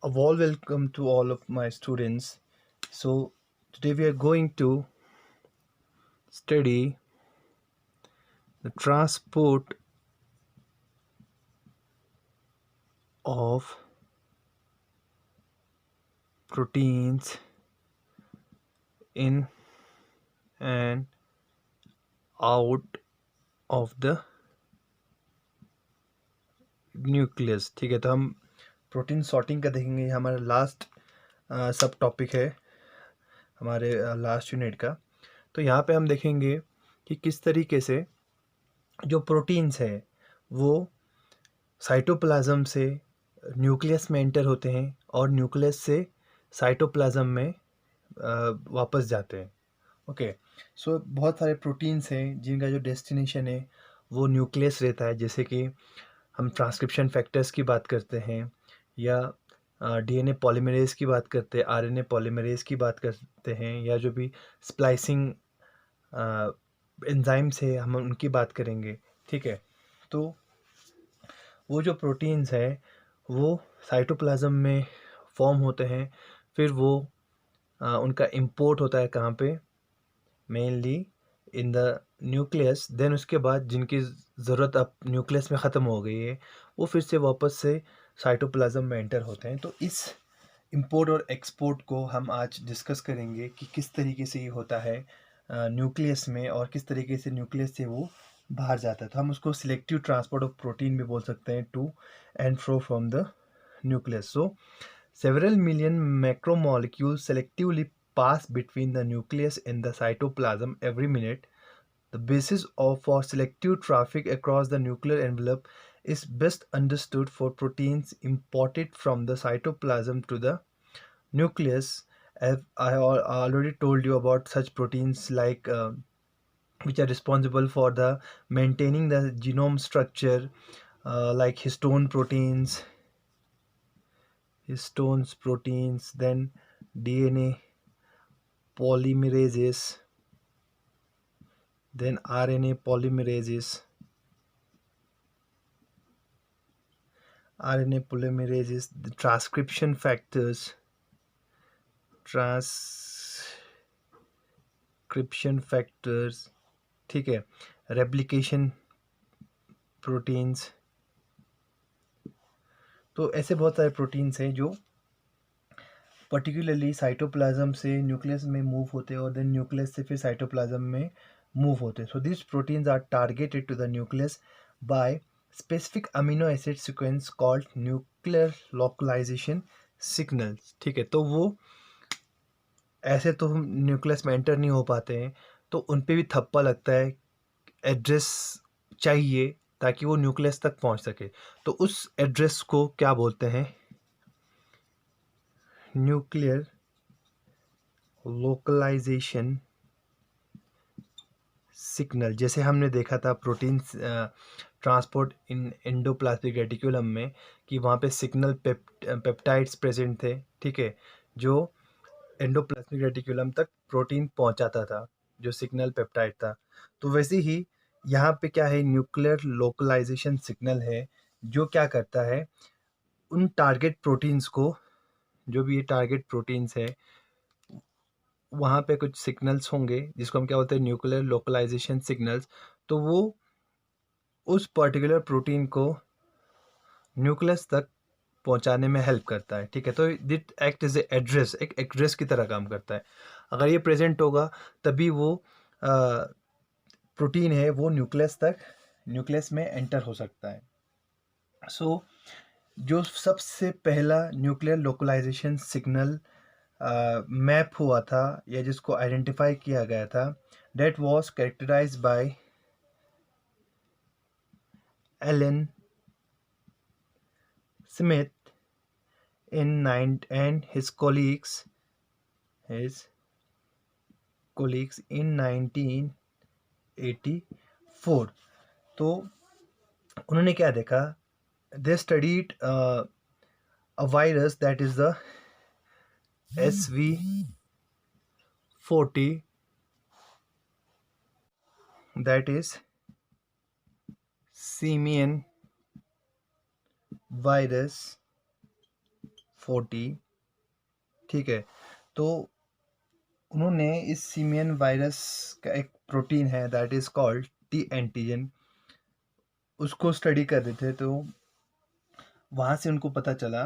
A warm welcome to all of my students. So, today we are going to study the transport of proteins in and out of the nucleus. ठीक है, तो हम protein sorting का देखेंगे. ये हमारा last सब topic है हमारे लास्ट यूनिट का. तो यहाँ पे हम देखेंगे कि किस तरीके से जो प्रोटीन्स है वो साइटोप्लाज्म से न्यूक्लियस में एंटर होते हैं और न्यूक्लियस से साइटोप्लाज्म में वापस जाते हैं. ओके, सो बहुत सारे प्रोटीन्स हैं जिनका जो डेस्टिनेशन है वो न्यूक्लियस रहता है. जैसे कि हम ट्रांसक्रिप्शन फैक्टर्स की बात करते हैं या डीएनए पॉलीमरेज की बात करते हैं, आरएनए पॉलीमरेज की बात करते हैं, या जो भी स्प्लाइसिंग एंजाइम्स है हम उनकी बात करेंगे. ठीक है, तो वो जो प्रोटीन्स है वो साइटोप्लाज्म में फॉर्म होते हैं. फिर वो उनका इंपोर्ट होता है कहाँ पे, mainly in the nucleus. Then उसके बाद जिनकी ज़रूरत अब न्यूक्लियस में ख़त्म हो गई है वो फिर से वापस से साइटोप्लाज्म में एंटर होते हैं. तो इस इंपोर्ट और एक्सपोर्ट को हम आज डिस्कस करेंगे कि किस तरीके से ये होता है न्यूक्लियस में और किस तरीके से न्यूक्लियस से वो बाहर जाता है. तो हम उसको सिलेक्टिव ट्रांसपोर्ट ऑफ प्रोटीन भी बोल सकते हैं, to and fro from the nucleus. So, several million macromolecules selectively pass between the nucleus and the cytoplasm every minute. The basis for selective traffic across the nuclear envelope is best understood for proteins imported from the cytoplasm to the nucleus. As I already told you about such proteins like which are responsible for the maintaining the genome structure, like histones proteins, then DNA polymerases, then RNA polymerases, the transcription factors, ठीक है, replication proteins. तो ऐसे बहुत सारे proteins हैं जो particularly cytoplasm से nucleus में मूव होते हैं और देन न्यूक्लियस से फिर साइटोप्लाज्म में मूव होते हैं. So this proteins are targeted to the nucleus by specific amino acid sequence called nuclear localisation signals. ठीक है, तो वो ऐसे तो हम न्यूक्लियस में एंटर नहीं हो पाते हैं, तो उन पे भी थप्पा लगता है, एड्रेस चाहिए ताकि वो न्यूक्लियस तक पहुंच सके. तो उस एड्रेस को क्या बोलते हैं, न्यूक्लियर लोकलाइजेशन सिग्नल. जैसे हमने देखा था प्रोटीन ट्रांसपोर्ट इन एंडोप्लाज्मिक रेटिकुलम में कि वहाँ पे सिग्नल पेप्टाइड्स प्रेजेंट थे. ठीक है, जो एंडोप्लाज्मिक रेटिकुलम तक प्रोटीन पहुँचाता था, जो सिग्नल पेप्टाइड था. तो वैसे ही यहाँ पे क्या है, न्यूक्लियर लोकलाइजेशन सिग्नल है जो क्या करता है, उन टारगेट प्रोटीन्स को, जो भी ये टारगेट प्रोटीन्स है वहाँ पे कुछ सिग्नल्स होंगे जिसको हम क्या बोलते हैं, न्यूक्लियर लोकलाइजेशन सिग्नल्स. तो वो उस पर्टिकुलर प्रोटीन को न्यूक्लियस तक पहुंचाने में हेल्प करता है. ठीक है, तो दिट एक्ट इज एड्रेस, एक एड्रेस की तरह काम करता है. अगर ये प्रेजेंट होगा तभी वो प्रोटीन है वो न्यूक्लियस में एंटर हो सकता है. सो जो सबसे पहला न्यूक्लियर लोकलाइजेशन सिग्नल मैप हुआ था या जिसको आइडेंटिफाई किया गया था, that was characterize by Alan Smith and his colleagues in 1984. तो उन्होंने क्या देखा, they studied a virus that is the SV40, that is simian virus 40, ठीक है। तो उन्होंने इस सिमियन वायरस का एक प्रोटीन है that is called T antigen, उसको स्टडी कर रहे थे। तो वहाँ से उनको पता चला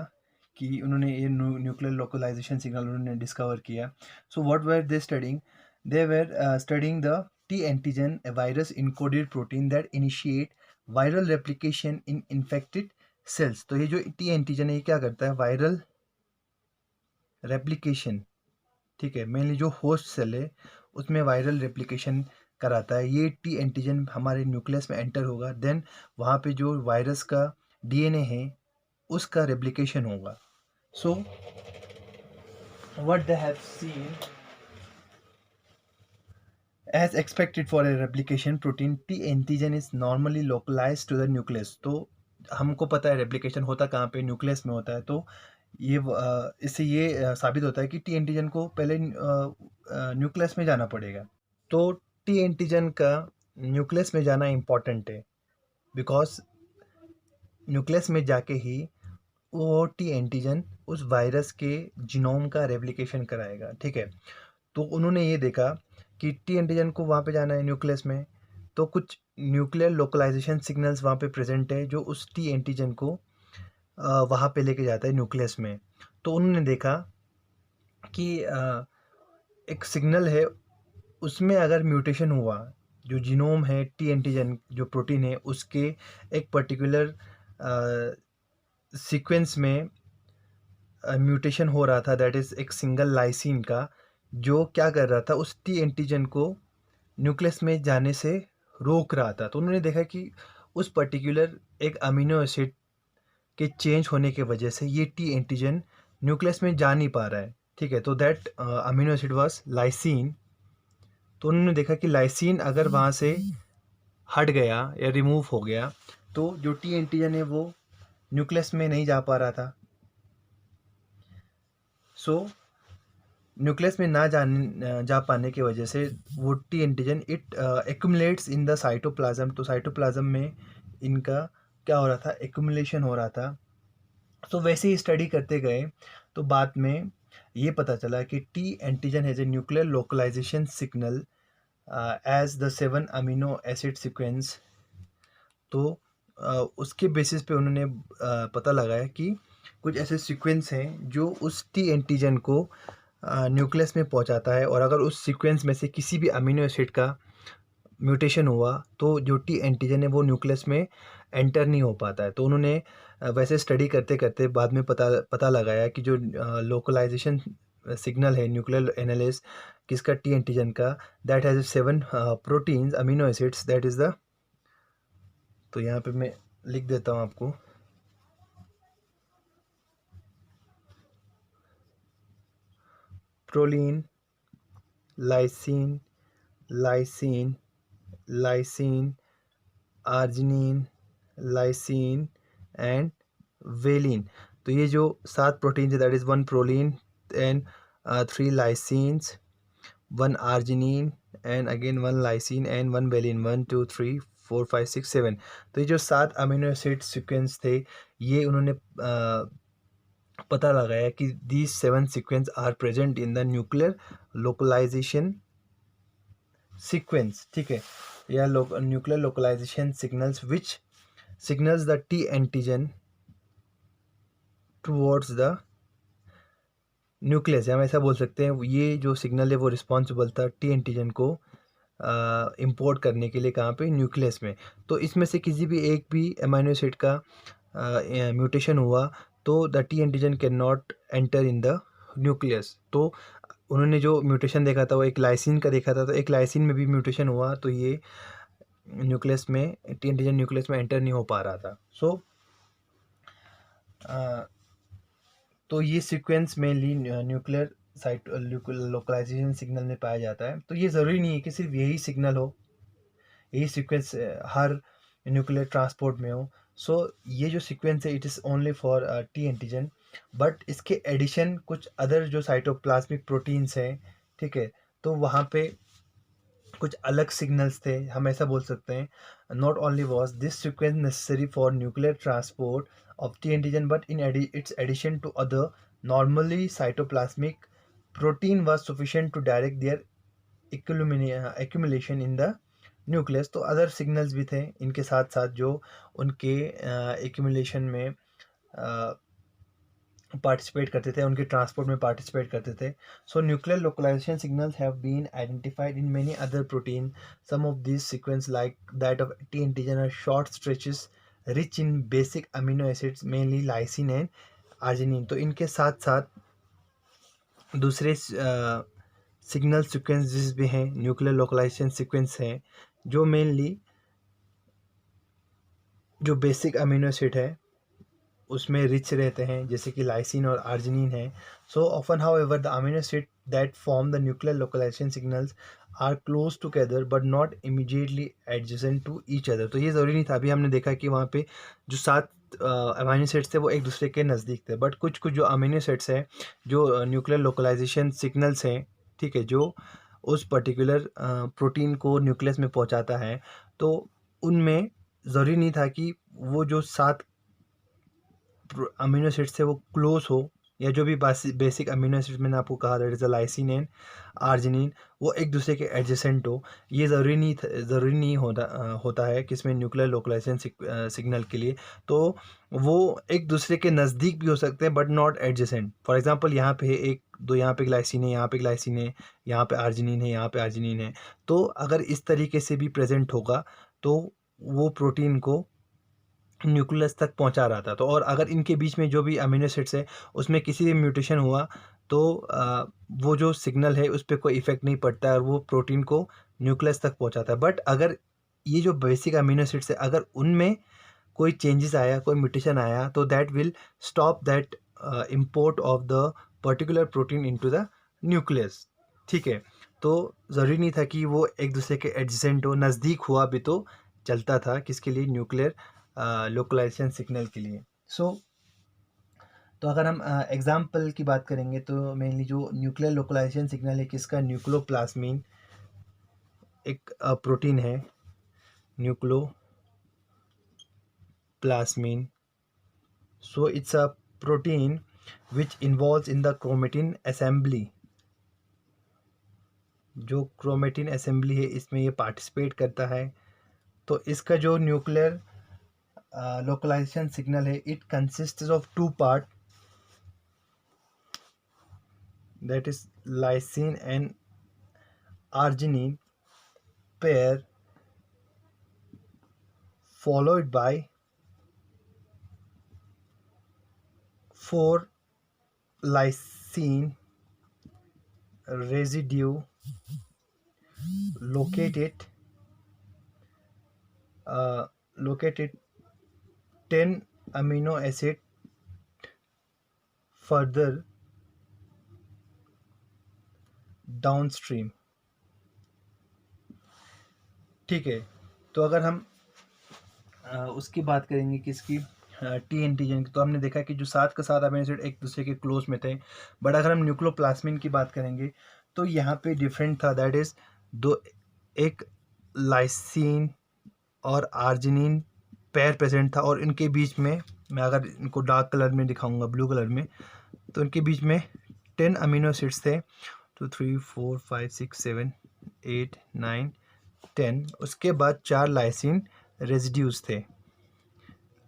कि उन्होंने ये न्यूक्लियर लोकलाइजेशन सिग्नल उन्होंने डिस्कवर किया। So what were they studying? They were studying the T antigen, A virus encoded protein that initiate viral replication in infected cells. तो ये जो टी एंटीजन है ये क्या करता है? वायरल रेप्लिकेशन, ठीक है, मेनली जो होस्ट सेल है उसमें वायरल रेप्लिकेशन कराता है। ये टी एंटीजन हमारे न्यूक्लियस में एंटर होगा, देन वहाँ पे जो वायरस का डीएनए है उसका रेप्लिकेशन होगा। So what they have seen, as expected for a replication protein T antigen is normally localize to the nucleus. तो हमको पता है रेप्लिकेशन होता कहाँ पे? न्यूक्लियस में होता है। तो ये इससे ये साबित होता है कि टी एंटीजन को पहले न्यूक्लियस में जाना पड़ेगा। तो टी एंटीजन का न्यूक्लियस में जाना इम्पॉर्टेंट है, बिकॉज न्यूक्लियस में जाके ही वो टी एंटीजन उस वायरस के जीनोम का रेप्लिकेशन कराएगा, ठीक है। तो उन्होंने ये देखा कि टी एंटीजन को वहाँ पे जाना है न्यूक्लियस में, तो कुछ न्यूक्लियर लोकलाइजेशन सिग्नल्स वहाँ पे प्रेजेंट है जो उस टी एंटीजन को वहाँ पे लेके जाता है न्यूक्लियस में। तो उन्होंने देखा कि एक सिग्नल है, उसमें अगर म्यूटेशन हुआ, जो जीनोम है टी एंटीजन जो प्रोटीन है उसके एक पर्टिकुलर सीक्वेंस में म्यूटेशन हो रहा था, दैट इज़ एक सिंगल लाइसिन का, जो क्या कर रहा था? उस टी एंटीजन को न्यूक्लियस में जाने से रोक रहा था। तो उन्होंने देखा कि उस पर्टिकुलर एक अमीनो एसिड के चेंज होने के वजह से ये टी एंटीजन न्यूक्लियस में जा नहीं पा रहा है, ठीक है। तो that amino acid was lysine. तो उन्होंने देखा कि लाइसिन अगर वहाँ से हट गया या रिमूव हो गया तो जो टी एंटीजन है वो न्यूक्लियस में नहीं जा पा रहा था। सो न्यूक्लियस में ना जा पाने की वजह से वो T antigen it accumulates in the cytoplasm. तो साइटोप्लाज्म में इनका क्या हो रहा था? एक्यूमुलेशन हो रहा था। तो वैसे ही स्टडी करते गए तो बाद में ये पता चला कि T antigen has a nuclear localisation signal as the 7 amino acid sequence. तो उसके बेसिस पे उन्होंने पता लगाया कि कुछ ऐसे सीक्वेंस हैं जो उस टी एंटीजन को न्यूक्लियस में पहुंचाता है, और अगर उस सीक्वेंस में से किसी भी अमीनो एसिड का म्यूटेशन हुआ तो जो टी एंटीजन है वो न्यूक्लियस में एंटर नहीं हो पाता है। तो उन्होंने वैसे स्टडी करते करते बाद में पता लगाया कि जो लोकलाइजेशन सिग्नल है न्यूक्लियर एनालिस किसका? टी एंटीजन का, that has 7 proteins amino acids, that is the, तो यहाँ पे मैं लिख देता हूँ आपको, proline, lysine, lysine, lysine, arginine, lysine and valine. तो ये जो 7 प्रोटीन है that is 1 proline and 3 lysines, 1 arginine and again 1 lysine and 1 valine, 1 2 3 4 5 6 7। तो ये जो 7 अमीनो एसिड सीक्वेंस थे ये उन्होंने पता लगाया कि these 7 sequence are present in the nuclear localization sequence, ठीक है, या nuclear localisation signals which signals the T antigen towards the nucleus. हम ऐसा बोल सकते हैं ये जो सिग्नल है वो रिस्पॉन्सिबल था टी एंटीजन को इंपोर्ट करने के लिए, कहाँ पे? न्यूक्लियस में। तो इसमें से किसी भी एक भी अमीनो एसिड का म्यूटेशन हुआ तो the T antigen can not enter in the nucleus. तो उन्होंने जो म्यूटेशन देखा था वो एक लाइसिन का देखा था, तो एक लाइसिन में भी म्यूटेशन हुआ तो ये न्यूक्लियस में टी एंटीजन न्यूक्लियस में एंटर नहीं हो पा रहा था। सो तो ये sequence mainly nuclear site localization signal में पाया जाता है। तो ये ज़रूरी नहीं है कि सिर्फ यही सिग्नल हो, यही सीक्वेंस हर न्यूक्लियर ट्रांसपोर्ट में हो। सो ये जो सीक्वेंस है it is only for T antigen, but इसके एडिशन कुछ अदर जो साइटोप्लाज्मिक प्रोटीन्स हैं, ठीक है, तो वहाँ पे कुछ अलग सिग्नल्स थे, हम ऐसा बोल सकते हैं। Not only was this sequence necessary for nuclear transport of T antigen, but in its addition to other Normally cytoplasmic protein was sufficient to direct their accumulation in the nucleus. तो other signals भी थे इनके साथ साथ जो उनके accumulation में participate करते थे, उनके ट्रांसपोर्ट में पार्टिसिपेट करते थे। So nuclear localisation signals have been identified in many other protein. Some of this sequence like that of T antigen are short stretches rich in basic amino acids mainly lysine and arginine. तो इनके साथ साथ दूसरे signal sequences भी हैं, nuclear localization sequence हैं जो mainly जो बेसिक अमीनो एसिड है उसमें रिच रहते हैं, जैसे कि लाइसिन और आर्जिनिन है। So often however the amino acid that form the nuclear localisation signals are close together but not immediately adjacent to each other. तो ये ज़रूरी नहीं था, अभी हमने देखा कि वहाँ पे जो 7 अमीनो एसिड्स थे वो एक दूसरे के नज़दीक थे, बट कुछ कुछ जो अमीनो एसिड्स हैं जो न्यूक्लियर लोकलाइजेशन सिग्नल्स हैं, ठीक है, जो उस पर्टिकुलर प्रोटीन को न्यूक्लियस में पहुँचाता है, तो उनमें ज़रूरी नहीं था कि वो जो 7 अमीनो एसिड से वो क्लोज हो, या जो भी बेसिक अमीनो एसिड मैंने आपको कहा that is lysine and arginine, वो एक दूसरे के एडजेसेंट हो। ये ज़रूरी नहीं होता है कि इसमें न्यूक्लियर लोकलाइजेशन सिग्नल के लिए। तो वो एक दूसरे के नज़दीक भी हो सकते हैं but not adjacent. For example यहाँ पे एक दो, यहाँ पे ग्लाइसिन है, यहाँ पे ग्लाइसिन है, यहाँ पे आर्जिनिन है, यहाँ पे आर्जिनिन है। तो अगर इस तरीके से भी प्रेजेंट होगा तो वो प्रोटीन को न्यूक्लियस तक पहुंचा रहा था। तो और अगर इनके बीच में जो भी अमीनो एसिड्स है उसमें किसी भी म्यूटेशन हुआ तो वो जो सिग्नल है उस पर कोई इफेक्ट नहीं पड़ता है और वो प्रोटीन को न्यूक्लियस तक पहुंचाता है। बट अगर ये जो बेसिक अमीनो एसिड्स है अगर उनमें कोई चेंजेस आया, कोई म्यूटेशन आया, तो that will stop that import of the particular protein into the nucleus. ठीक है, तो ज़रूरी नहीं था कि वो एक दूसरे के एडजेसेंट हो, नज़दीक हुआ भी तो चलता था, किसके लिए, न्यूक्लियर लोकलाइजेशन सिग्नल के लिए। तो अगर हम एग्जाम्पल की बात करेंगे तो मेनली जो न्यूक्लियर लोकलाइजेशन सिग्नल है किसका, न्यूक्लियोप्लास्मिन एक प्रोटीन है, nucleoplasmin. So it's a protein which involves in the chromatin assembly. जो क्रोमेटिन असेंबली है इसमें ये पार्टिसिपेट करता है। तो इसका जो न्यूक्लियर localization signal है, it consists of two part, that is lysine and arginine pair followed by 4 lysine residue located 10 amino acid further downstream। ठीक है, तो अगर हम उसकी बात करेंगे किसकी, टी एंटीजन की, तो हमने देखा कि जो 7 का 7 अमीनो एसिड एक दूसरे के क्लोज में थे। बट अगर हम न्यूक्लियोप्लास्मिन की बात करेंगे तो यहाँ पे डिफरेंट था, दैट इज़ दो, एक लाइसिन और आर्जिनिन पेयर प्रेजेंट था और इनके बीच में, मैं अगर इनको डार्क कलर में दिखाऊंगा, ब्लू कलर में, तो इनके बीच में 10 अमीनो एसिड्स थे। तो 3 4 5 6 7 8 9 10। उसके बाद 4 लाइसिन रेजिड्यूज थे,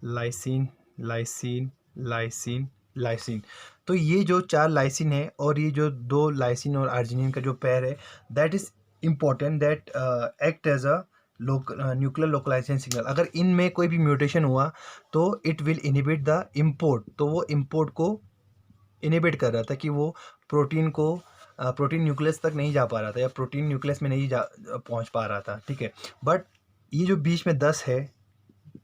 लाइसिन लाइसिन लाइसिन लाइसिन। तो ये जो 4 लाइसिन है और ये जो 2 लाइसिन और आर्जिनिन का जो पेयर है, that is important, that act as a nuclear localisation signal. अगर इनमें कोई भी म्यूटेशन हुआ तो it will inhibit the import. तो वो इम्पोर्ट को इनहिबिट कर रहा था कि वो प्रोटीन को प्रोटीन न्यूक्लियस तक नहीं जा पा रहा था या प्रोटीन न्यूक्लियस में नहीं जा पहुंच पा रहा था। ठीक है, बट ये जो बीच में 10 है,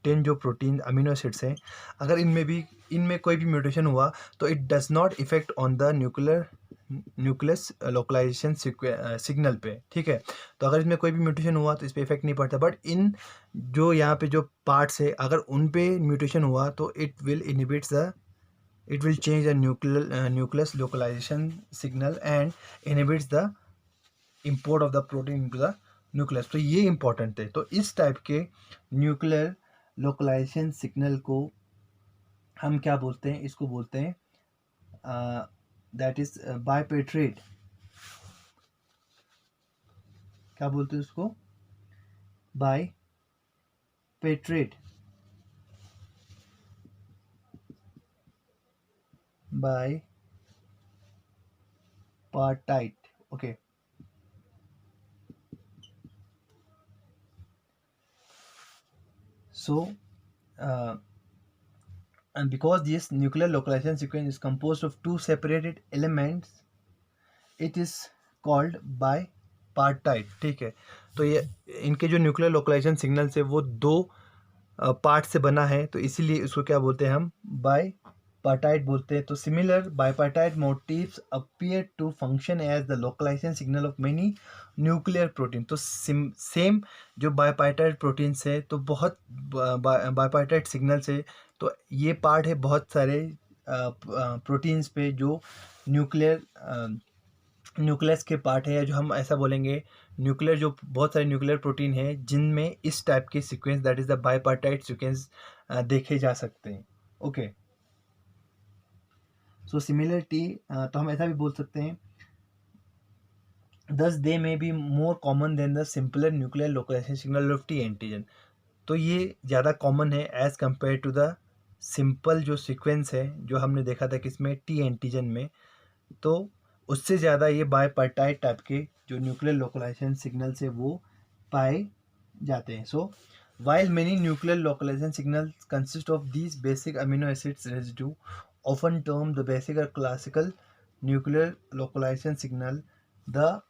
10 जो प्रोटीन अमीनो एसिड्स हैं, अगर इनमें कोई भी म्यूटेशन हुआ तो it does not effect on the nucleus localization signal पे। ठीक है, तो अगर इसमें कोई भी म्यूटेशन हुआ तो इस पर इफेक्ट नहीं पड़ता। बट इन जो यहाँ पे जो पार्ट्स है अगर उन पे म्यूटेशन हुआ तो it will change the nucleus localization signal and inhibits the import of the protein into the nucleus। तो ये important है। तो इस टाइप के न्यूक्लियर लोकलाइजेशन सिग्नल को हम क्या बोलते हैं, इसको बोलते हैं दैट इज बायपेट्रेट, क्या बोलते हैं उसको, bipartite, bipartite, okay. So and because this nuclear localization sequence is composed of two separated elements, it is called bipartite, ठीक है। तो ये इनके जो न्यूक्लियर लोकलाइजेशन सिग्नल्स है वो दो पार्ट से बना है, तो इसीलिए इसको क्या बोलते हैं हम, बाईपार्टाइट बोलते हैं। तो similar bipartite motifs appear to function as the localization signal of many nuclear protein. तो सेम जो बाईपार्टाइट प्रोटीन्स है, तो बहुत बाईपार्टाइट सिग्नल्स है, तो ये पार्ट है बहुत सारे प्रोटीन्स पे जो न्यूक्लियस के पार्ट है, या जो हम ऐसा बोलेंगे न्यूक्लियर, जो बहुत सारे न्यूक्लियर प्रोटीन है जिनमें इस टाइप के sequence, that is the bipartite sequence देखे जा सकते हैं, ओके। सो सिमिलरिटी, तो हम ऐसा भी बोल सकते हैं, thus they may be more common than the simpler nuclear localisation signal of T antigen. तो ये ज़्यादा कॉमन है as compare to the simple जो सीक्वेंस है जो हमने देखा था किसमें, टी एंटीजन में। तो उससे ज़्यादा ये बायपार्टाइट टाइप के जो न्यूक्लियर लोकलाइजेशन सिग्नल्स है वो पाए जाते हैं। सो while many nuclear localization signals consist of these basic amino acids residue, often termed the basic or classical nuclear localization signal, the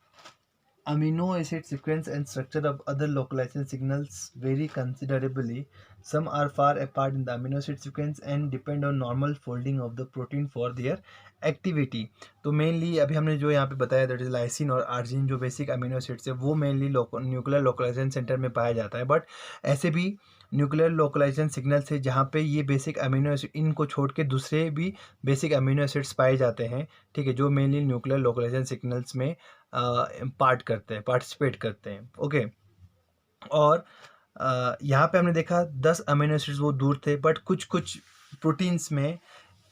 amino acid sequence and structure of other localization signals vary considerably. Some are far apart in the amino acid sequence and depend on normal folding of the protein for their activity. तो mainly अभी हमने जो यहाँ पे बताया, that is lysine और आर्जिन, जो basic amino acids है वो मेनली न्यूक्लियर लोकलाइजेशन सेंटर में पाया जाता है। बट ऐसे भी न्यूक्लियर लोकलाइजेशन सिग्नल्स है जहाँ पे ये बेसिक अमीनो एसिड, इनको छोड़ के दूसरे भी बेसिक अमीनो एसिड्स पाए जाते हैं, ठीक है, जो मेनली न्यूक्लियर लोकलाइजेशन सिग्नल्स में पार्टिसिपेट करते हैं, ओके। और यहाँ पे हमने देखा 10 अमीनो एसिड्स वो दूर थे, बट कुछ कुछ प्रोटीन्स में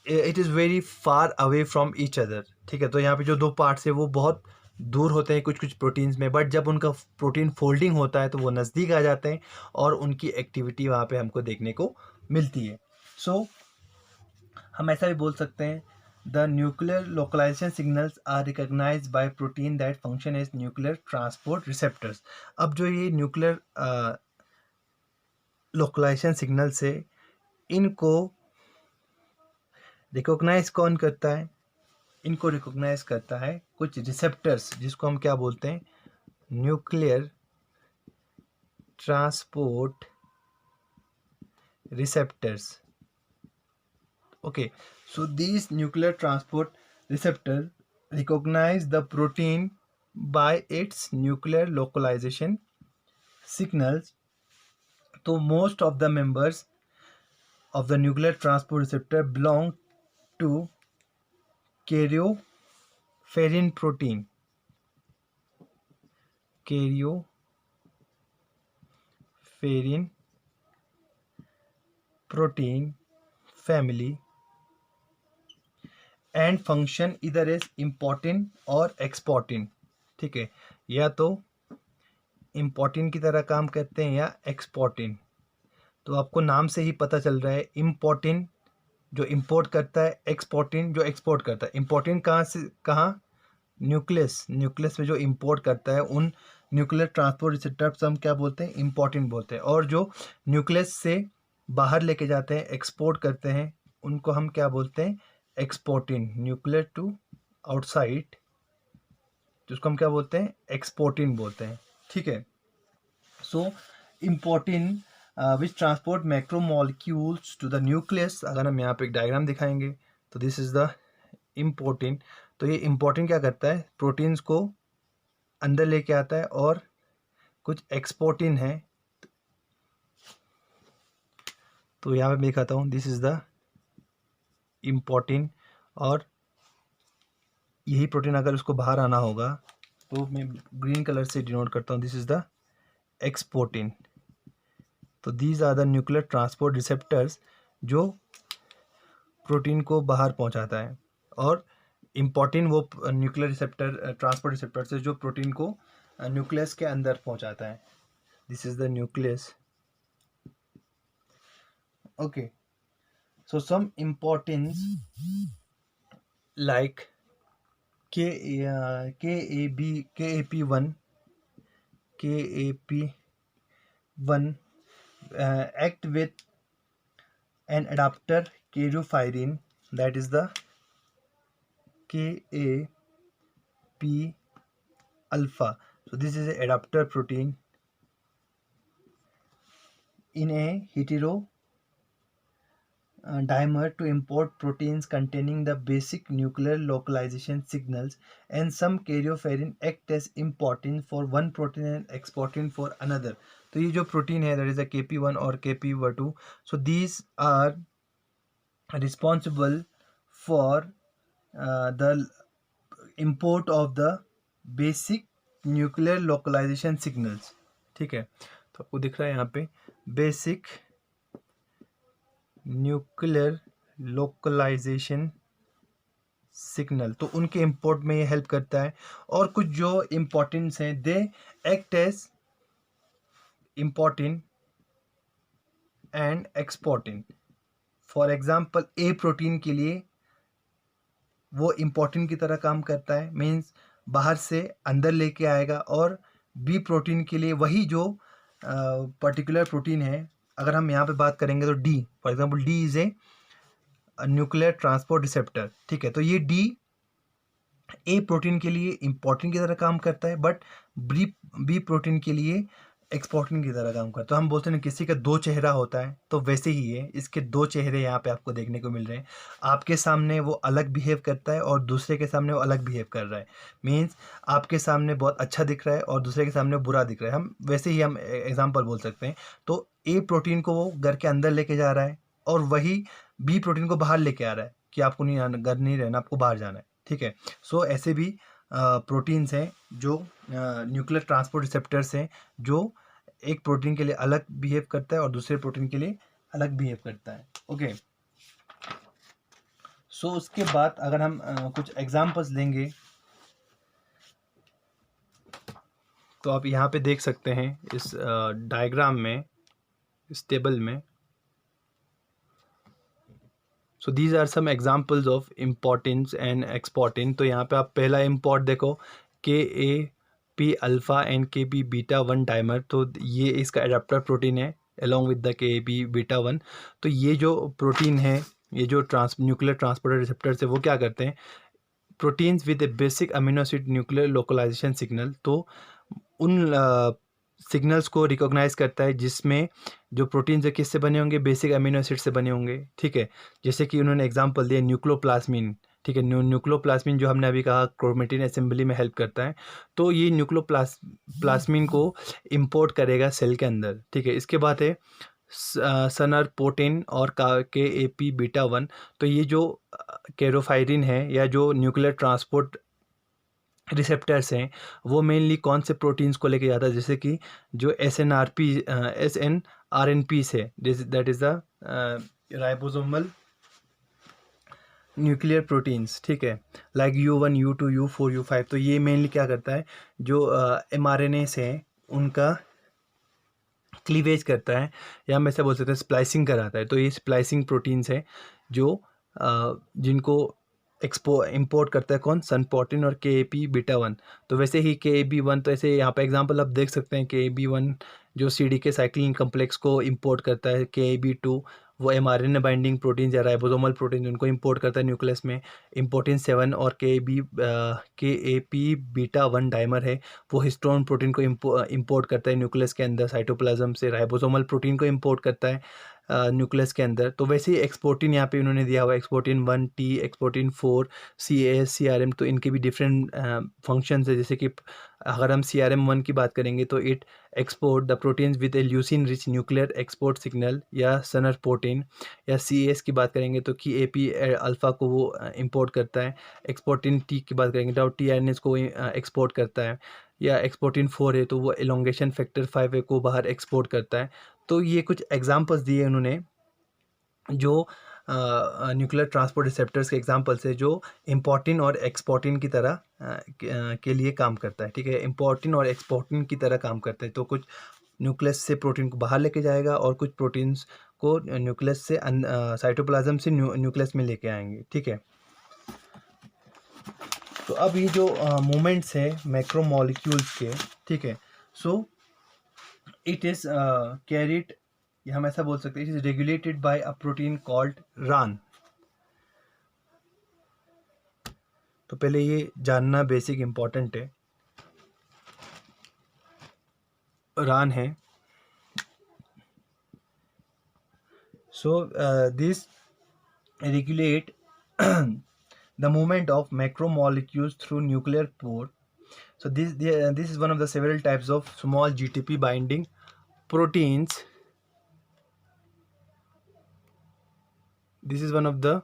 it is very far away from each other, ठीक है। तो यहाँ पे जो दो पार्ट्स है वो बहुत दूर होते हैं कुछ कुछ प्रोटीन्स में, बट जब उनका प्रोटीन फोल्डिंग होता है तो वो नज़दीक आ जाते हैं और उनकी एक्टिविटी वहाँ पे हमको देखने को मिलती है। सो हम ऐसा भी बोल सकते हैं, the nuclear localisation signals are recognised by protein that function as nuclear transport receptors. अब जो ये न्यूक्लियर लोकलाइजेशन सिग्नल्स है, इनको रिकॉग्नाइज कौन करता है, इनको रिकॉग्नाइज करता है कुछ रिसेप्टर्स, जिसको हम क्या बोलते हैं, nuclear transport receptors, okay. So these nuclear transport receptor recognize the protein by its nuclear localization signals. So most of the members of the nuclear transport receptor belong to karyoferrin protein, karyoferrin protein family and function इधर is इम्पोर्टिन और एक्सपोर्टिन, ठीक है, या तो इम्पोर्टिन की तरह काम करते हैं या एक्सपोर्टिन। तो आपको नाम से ही पता चल रहा है, इम्पोर्टिन जो इम्पोर्ट करता है, एक्सपोर्टिन जो एक्सपोर्ट करता है। इम्पोर्टिन कहाँ से कहाँ, न्यूक्लियस में जो इम्पोर्ट करता है उन न्यूक्लियर ट्रांसपोर्ट रिसेप्टर्स हम क्या बोलते हैं, इम्पोर्टिन बोलते हैं। और जो न्यूक्लियस से बाहर लेके जाते हैं, एक्सपोर्ट करते हैं, उनको हम क्या बोलते हैं, एक्सपोर्टिन। न्यूक्लियर टू आउटसाइड, जिसको हम क्या बोलते हैं, एक्सपोर्टिन बोलते हैं, ठीक है। So importin which transport macromolecules to the nucleus. अगर हम यहाँ पे एक डायग्राम दिखाएंगे तो दिस इज द इम्पोर्टिन। तो ये इम्पोर्टिन क्या करता है, प्रोटीन्स को अंदर लेके आता है, और कुछ एक्सपोर्टिन है, तो यहाँ पे मैं दिखाता हूँ, दिस इज द इम्पोर्टिन, और यही प्रोटीन अगर उसको बाहर आना होगा तो मैं ग्रीन कलर से डिनोट करता हूँ, दिस इज द एक्सपोर्टिन। तो these are the nuclear transport receptors जो प्रोटीन को बाहर पहुंचाता है। और इम्पोर्टिन वो न्यूक्लियर रिसेप्टर ट्रांसपोर्ट रिसेप्टर से जो प्रोटीन को न्यूक्लियस के अंदर पहुंचाता है. This is the nucleus. Okay, so some importance like KAP1 act with an adapter karyophyrine, that is the KAP alpha. So this is a adapter protein in a hetero dimer to import proteins containing the basic nuclear localization signals, and some karyophyrine act as importin for one protein and exportin for another. तो ये जो protein है, that is the KP1 और KP2, so these are responsible for the import of the basic nuclear localization signals. ठीक है, तो आपको दिख रहा है यहाँ पे बेसिक न्यूक्लियर लोकलाइजेशन सिग्नल, तो उनके इंपोर्ट में ये हेल्प करता है. और कुछ जो इम्पोर्टेंट्स हैं, they act as importin and exportin. For example a protein के लिए वो इम्पोर्टिन की तरह काम करता है, मीन्स बाहर से अंदर लेके आएगा. और बी प्रोटीन के लिए वही जो पर्टिकुलर प्रोटीन है, अगर हम यहाँ पे बात करेंगे तो D, for example D is a nuclear transport receptor. ठीक है, तो ये डी ए प्रोटीन के लिए इम्पोर्टिन की तरह काम करता है, बट बी प्रोटीन के लिए एक्सपोर्टिन की तरह काम करता है. तो हम बोलते हैं किसी का दो चेहरा होता है, तो वैसे ही है, इसके दो चेहरे यहाँ पे आपको देखने को मिल रहे हैं. आपके सामने वो अलग बिहेव करता है और दूसरे के सामने वो अलग बिहेव कर रहा है. मीन्स आपके सामने बहुत अच्छा दिख रहा है और दूसरे के सामने बुरा दिख रहा है. हम वैसे ही हम एग्जाम्पल बोल सकते हैं. तो ए प्रोटीन को वो घर के अंदर लेके जा रहा है और वही बी प्रोटीन को बाहर लेके आ रहा है कि आपको नहीं घर नहीं रहना, आपको बाहर जाना है. ठीक है, सो ऐसे भी प्रोटीन्स हैं जो न्यूक्लियर ट्रांसपोर्ट रिसेप्टर्स हैं, जो एक प्रोटीन के लिए अलग बिहेव करता है और दूसरे प्रोटीन के लिए अलग बिहेव करता है. ओके, सो उसके बाद अगर हम कुछ एग्जांपल्स लेंगे तो आप यहाँ पे देख सकते हैं इस डायग्राम में, इस टेबल में. So these are some examples of importins and exportin. तो यहाँ पे आप पहला इम्पोर्ट देखो, KAP alpha and KB β1 dimer. तो ये इसका एडाप्टर प्रोटीन है अलॉन्ग विद द KB β1. तो ये जो प्रोटीन है, ये जो न्यूक्लियर ट्रांसपोर्टर रिसेप्टर्स है, वो क्या करते हैं, proteins with a basic amino acid nuclear localisation signal. तो उन सिग्नल्स को रिकॉग्नाइज करता है जिसमें जो प्रोटीन्स है किससे बने होंगे, बेसिक अमीनो एसिड से बने होंगे. ठीक है, जैसे कि उन्होंने एग्जांपल दिया न्यूक्लियोप्लास्मिन. ठीक है, न्यूक्लियोप्लास्मिन जो हमने अभी कहा क्रोमेटिन असेंबली में हेल्प करता है. तो ये न्यूक्लियोप्लास्मिन को इंपोर्ट करेगा सेल के अंदर. ठीक है, इसके बाद है सनरपोर्टिन और KAP β1. तो ये जो कैरोफायरिन है या जो न्यूक्लियर ट्रांसपोर्ट रिसेप्टर्स हैं, वो मेनली कौन से प्रोटीन्स को लेके जाता है, जैसे कि जो SNRNP से, that is the ribosomal nuclear proteins. ठीक है, like U1 U2 U4 U5. तो ये मेनली क्या करता है, जो mRNAs हैं उनका क्लीवेज करता है, या हम ऐसा बोल सकते हैं स्प्लाइसिंग कराता है. तो ये स्प्लाइसिंग प्रोटीन्स हैं जो जिनको इंपोर्ट करता है कौन, सनपोर्टिन और KAP β1. तो वैसे ही KB1, तो ऐसे यहाँ पे एग्जांपल आप देख सकते हैं. KB1 जो CDK साइक्लिन कम्प्लेक्स को इंपोर्ट करता है. KB2 वो mRNA बाइंडिंग प्रोटीन या राइबोसोमल प्रोटीन उनको इंपोर्ट करता है न्यूक्लियस में. इम्पोर्टिन 7 और KAP β1 डाइमर है, वो हिस्टोन प्रोटीन को इंपोर्ट करता है न्यूक्लियस के अंदर साइटोप्लाज्म से. राइबोसोमल प्रोटीन को इंपोर्ट करता है न्यूक्लियस के अंदर. तो वैसे ही एक्सपोर्टिन यहाँ पे उन्होंने दिया हुआ, एक्सपोर्टिन 1T, एक्सपोर्टिन 4, CAS, CRM. तो इनके भी डिफरेंट फंक्शंस है. जैसे कि अगर हम CRM1 की बात करेंगे तो it export the proteins with A leucine rich nuclear export signal या सनरपोर्टिन. या CAS की बात करेंगे तो KAP अल्फ़ा को वो इंपोर्ट करता है. एक्सपोर्टिन T की बात करेंगे तो tRNAs को एक्सपोर्ट करता है. या एक्सपोर्टिन 4 है तो वो एलोंगेशन फैक्टर 5 को बाहर एक्सपोर्ट करता है. तो ये कुछ एग्जांपल्स दिए उन्होंने जो न्यूक्लियर ट्रांसपोर्ट रिसेप्टर्स के एग्जांपल्स है जो इम्पोर्टिन और एक्सपोर्टिन की तरह के लिए काम करता है, ठीक है। इम्पोर्टिन और एक्सपोर्टिन की तरह काम करता है, तो कुछ न्यूक्लियस से प्रोटीन को बाहर लेके जाएगा और कुछ प्रोटीन्स को न्यूक्लियस से साइटोप्लाज्म से न्यूक्लियस में लेके आएंगे, ठीक है। तो अब ये जो मूवमेंट्स है मैक्रोमोलिक्यूल्स के, ठीक है, सो इट इज़ कैरिड, हम ऐसा बोल सकते हैं, it is regulated by a protein called Ran. तो पहले ये जानना बेसिक इम्पॉर्टेंट है, रान है। So this regulate the movement of macromolecules through nuclear pore. So this is one of the several types of small GTP binding proteins. This is one of the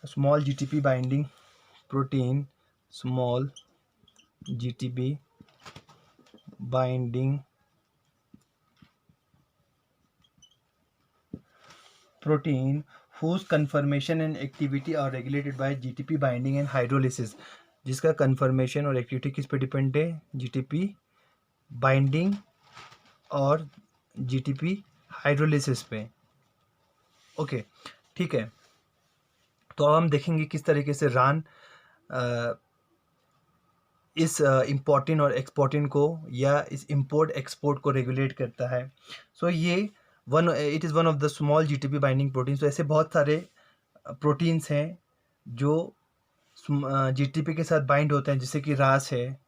small GTP binding protein, small GTP binding protein whose conformation and activity are regulated by GTP binding and hydrolysis, जिसका conformation और activity किस पे depend है, GTP binding और GTP hydrolysis पे, okay, ठीक है। तो अब हम देखेंगे किस तरीके से रान इस इम्पोर्टिन और एक्सपोर्टिन को या इस इम्पोर्ट एक्सपोर्ट को रेगुलेट करता है। सो ये it is one of the small GTP binding proteins. तो ऐसे बहुत सारे प्रोटीन्स हैं जो जीटीपी के साथ बाइंड होते हैं, जैसे कि रास है,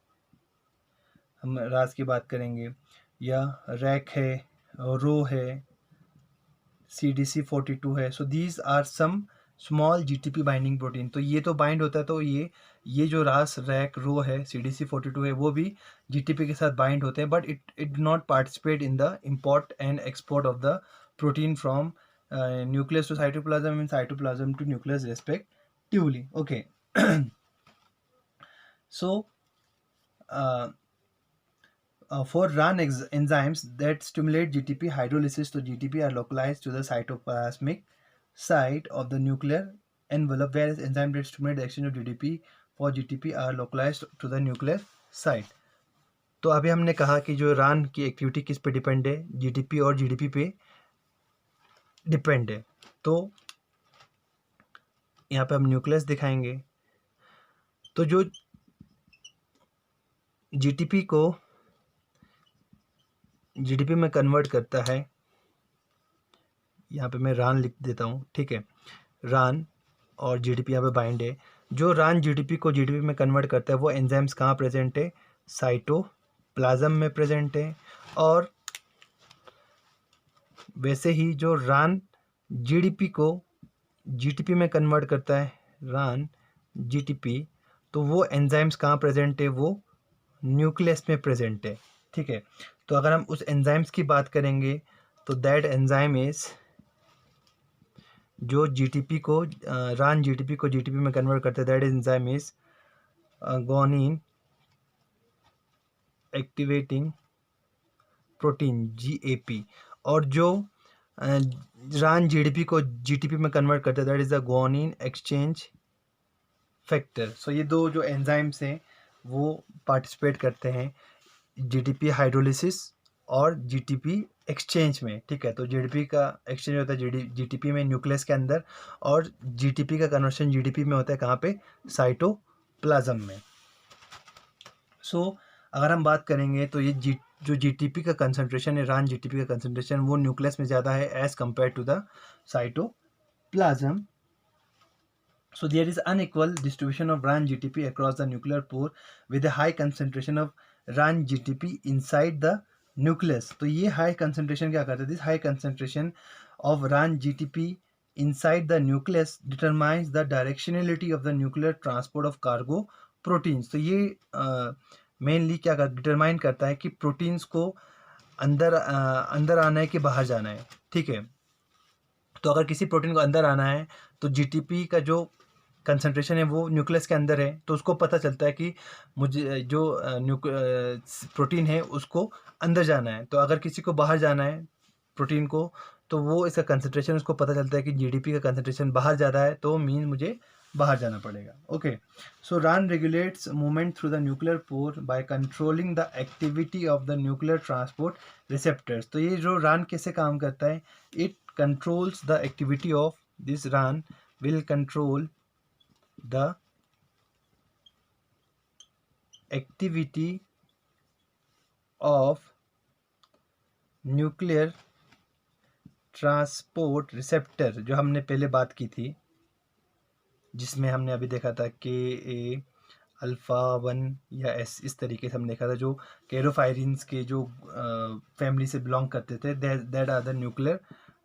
हम रास की बात करेंगे, या रैक है, रो है, CDC42 है। So these are some small GTP binding protein. तो ये तो बाइंड होता है, तो ये जो रास, रैक, रो है, CDC42 है, वो भी जीटीपी के साथ बाइंड होते हैं, but it do not participate in the import and export of the protein from nucleus to cytoplasm and cytoplasm to nucleus respectively, okay. So for RAN enzymes that stimulate GTP hydrolysis, so GTP are localized to the cytoplasmic site of the nuclear envelope, whereas enzymes that stimulate the exchange of GTP for GTP are localized to the nuclear site. तो अभी हमने कहा कि जो RAN की activity किस पे depend है, GTP और GDP पे डिपेंड है। तो यहाँ पे हम न्यूक्लियस दिखाएंगे। तो जो GTP को GDP में कन्वर्ट करता है, यहाँ पे मैं रान लिख देता हूँ, ठीक है। रान और GDP यहाँ पे बाइंड है। जो रान GDP को GDP में कन्वर्ट करता है वो एंजाइम्स कहाँ प्रेजेंट है, साइटोप्लाज्म में प्रेजेंट है। और वैसे ही जो रान GDP को GTP में कन्वर्ट करता है, रान GTP, तो वो एंजाइम्स कहाँ प्रेजेंट है, वो न्यूक्लियस में प्रेजेंट है, ठीक है। तो अगर हम उस एंजाइम्स की बात करेंगे तो दैट एंजाइम इज, जो GTP को रान GTP को GTP में कन्वर्ट करते हैं, that enzyme is guanine activating protein, GAP। और जो रान GDP को GTP में कन्वर्ट करते हैं, that is the guanine exchange factor. So ये दो जो एंजाइम्स हैं वो पार्टिसिपेट करते हैं GTP हाइड्रोलिसिस और GTP एक्सचेंज में, ठीक है। तो GDP का एक्सचेंज होता है GTP में न्यूक्लियस के अंदर, और GTP का कन्वर्शन GDP में होता है कहाँ पे, साइटोप्लाज्म में। सो अगर हम बात करेंगे तो ये जो GTP का कंसंट्रेशन है, रान GTP का कंसंट्रेशन, वो न्यूक्लियस में ज़्यादा है as compare to the cytoplasm. So there is unequal distribution of RAN GTP across the nuclear pore with a high concentration of RAN GTP inside the nucleus. तो ये high concentration क्या करता है? This high concentration of RAN GTP inside the nucleus determines the directionality of the nuclear transport of cargo proteins. तो ये mainly क्या करता, determine करता है कि proteins को अंदर आना है कि बाहर जाना है, ठीक है। तो अगर किसी प्रोटीन को अंदर आना है तो GTP का जो कंसंट्रेशन है वो न्यूक्लियस के अंदर है, तो उसको पता चलता है कि मुझे जो प्रोटीन है उसको अंदर जाना है। तो अगर किसी को बाहर जाना है प्रोटीन को, तो वो इसका कंसंट्रेशन उसको पता चलता है कि जीडीपी का कंसंट्रेशन बाहर जा रहा है, तो मीन मुझे बाहर जाना पड़ेगा। Okay, so RAN regulates movement through the nuclear pore by controlling the activity of the nuclear transport receptors। तो ये जो RAN कैसे काम करता है, it controls the activity of this RAN will control the activity of nuclear transport receptor, जो हमने पहले बात की थी, जिसमें हमने अभी देखा था के ए अल्फ़ा 1 या एस, इस तरीके से हमने देखा था, जो कैरोफायरिन्स के जो फैमिली से बिलोंग करते थे, that are the nuclear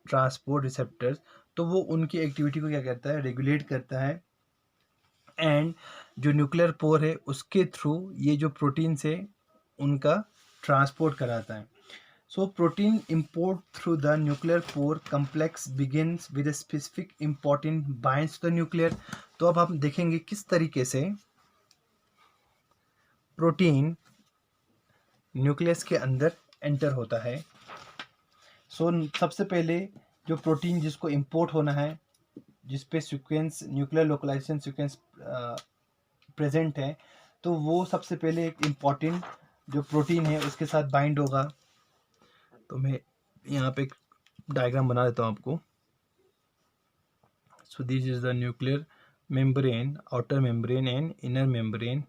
transport receptors. तो वो उनकी एक्टिविटी को क्या करता है, रेगुलेट करता है। एंड जो न्यूक्लियर पोर है उसके थ्रू ये जो प्रोटीन्स है उनका ट्रांसपोर्ट कराता है। So protein import through the nuclear pore complex begins with a specific important binds to the nuclear। तो अब हम देखेंगे किस तरीके से प्रोटीन न्यूक्लियस के अंदर एंटर होता है। सो सबसे पहले जो प्रोटीन जिसको इंपोर्ट होना है, जिस पे sequence nuclear localization sequence present है, तो वो सबसे पहले एक इम्पॉर्टेंट जो प्रोटीन है उसके साथ बाइंड होगा। तो मैं यहाँ पे एक डायग्राम बना देता हूँ आपको। सो this is the nuclear membrane, outer membrane and inner membrane.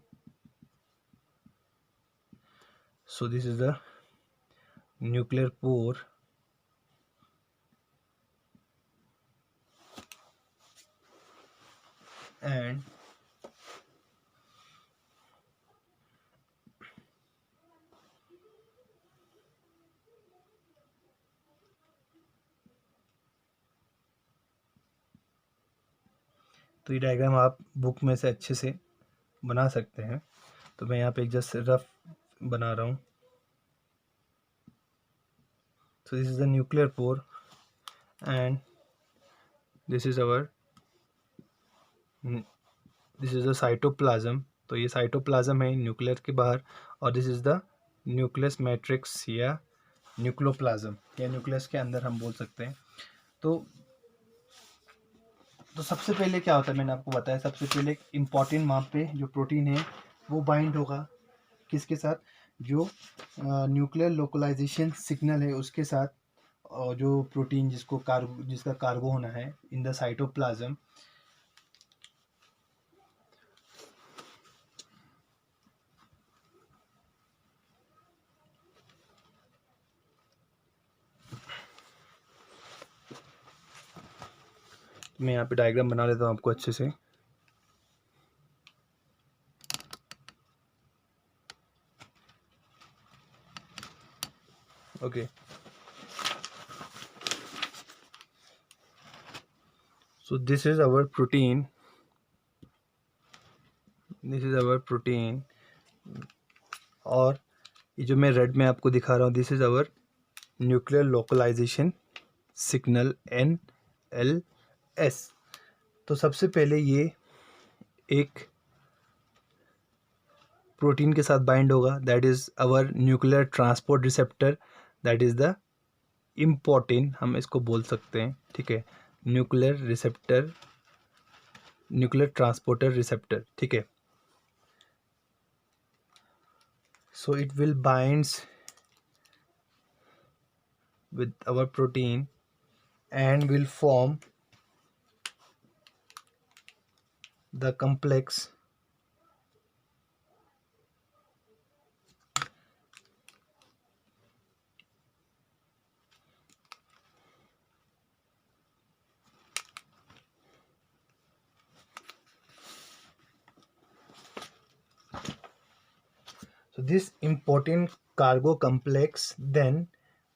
So this is the nuclear pour and तो ये डायग्राम आप बुक में से अच्छे से बना सकते हैं। तो मैं यहाँ पे एक जस्ट रफ बना रहा हूँ। सो this is the nuclear pour and this is the cytoplasm. तो ये साइटोप्लाज्म है न्यूक्लियर के बाहर, और this is the nucleus matrix या न्यूक्लोप्लाज्म, या न्यूक्लियस के अंदर हम बोल सकते हैं। तो सबसे पहले क्या होता है, मैंने आपको बताया, सबसे पहले एक इम्पॉर्टेंट वहाँ पे जो प्रोटीन है वो बाइंड होगा किसके साथ, जो न्यूक्लियर लोकलाइजेशन सिग्नल है उसके साथ, और जो प्रोटीन जिसका कार्गो होना है इन द साइटोप्लाज्म। मैं यहाँ पे डायग्राम बना लेता हूँ आपको अच्छे से। Okay, so this is our protein, और ये जो मैं रेड में आपको दिखा रहा हूँ, this is our nuclear localisation signal NLS। तो सबसे पहले ये एक प्रोटीन के साथ बाइंड होगा, that is our nuclear transport receptor, that is the important, हम इसको बोल सकते हैं, ठीक है, न्यूक्लियर ट्रांसपोर्टर रिसेप्टर, ठीक है। So it will binds with our protein and will form the complex so this important cargo complex then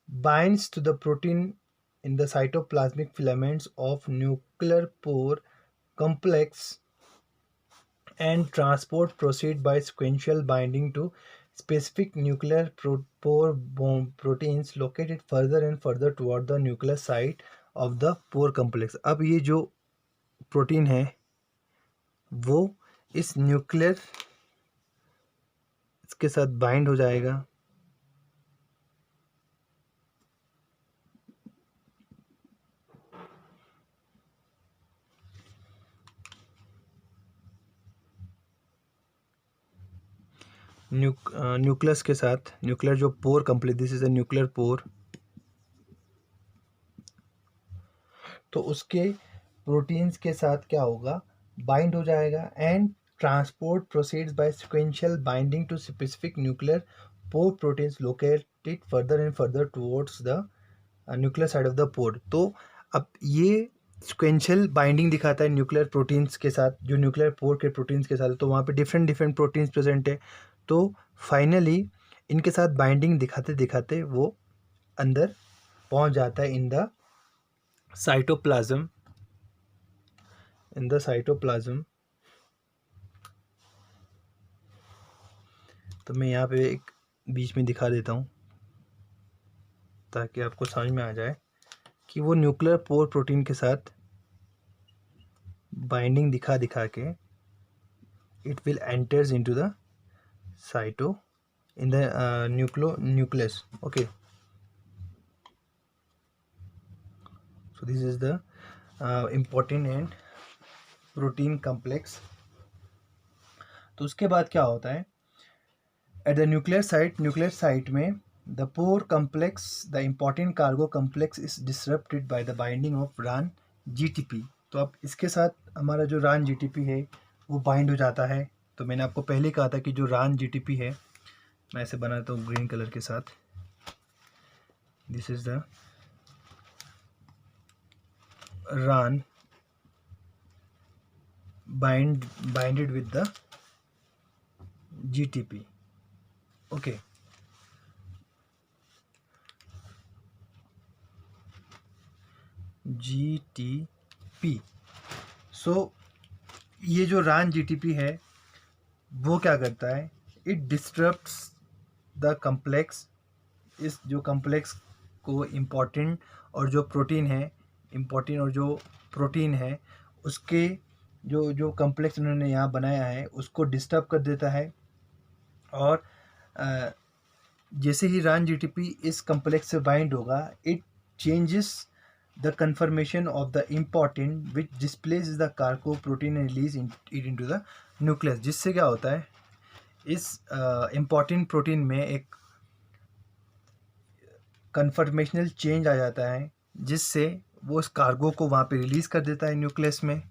binds to the protein in the cytoplasmic filaments of nuclear pore complex, and transport proceed by sequential binding to specific nuclear pore proteins located further and further toward the nuclear site of the pore complex। अब ये जो protein है वो इस nuclear के साथ bind हो जाएगा, न्यूक्लियस के साथ, न्यूक्लियर जो pore complete, this is a nuclear pore, तो उसके प्रोटीन्स के साथ क्या होगा, बाइंड हो जाएगा and transport proceeds by sequential binding to specific nuclear pore proteins located further and further towards the nuclear side of the pore. तो अब ये सिक्वेंशियल बाइंडिंग दिखाता है न्यूक्लियर प्रोटीन्स के साथ, जो न्यूक्लियर पोर के प्रोटीन्स के साथ, तो वहाँ पे डिफरेंट डिफरेंट प्रोटीन्स प्रेजेंट है। तो फाइनली इनके साथ बाइंडिंग दिखाते दिखाते वो अंदर पहुँच जाता है इन द साइटोप्लाज्म, तो मैं यहाँ पे एक बीच में दिखा देता हूँ ताकि आपको समझ में आ जाए कि वो न्यूक्लियर पोर प्रोटीन के साथ बाइंडिंग दिखा दिखा के it will enters into the cyto in the nucleus. Okay, so this is the important and protein complex. तो उसके बाद क्या होता है, at the nuclear site में the pore complex, the important cargo complex is disrupted by the binding of RAN GTP. तो अब इसके साथ हमारा जो RAN GTP है वो बाइंड हो जाता है। तो मैंने आपको पहले कहा था कि जो RAN GTP है, मैं ऐसे बनाता हूँ ग्रीन कलर के साथ, this is the RAN binded with the GTP. Okay, GTP. सो ये जो RAN GTP है वो क्या करता है, इट डिस्टर्ब्स द कम्प्लेक्स, इस जो कम्प्लेक्स को इम्पॉर्टेंट और जो प्रोटीन है उसके जो कम्प्लेक्स उन्होंने यहाँ बनाया है उसको डिस्टर्ब कर देता है। और जैसे ही RAN GTP इस कम्प्लेक्स से बाइंड होगा, it changes the confirmation of the important which displace the cargo protein and release it into the nucleus. जिससे क्या होता है, इस इम्पॉर्टेंट प्रोटीन में एक कन्फर्मेशनल चेंज आ जाता है जिससे वो उस कार्गो को वहाँ पे रिलीज कर देता है न्यूक्लियस में।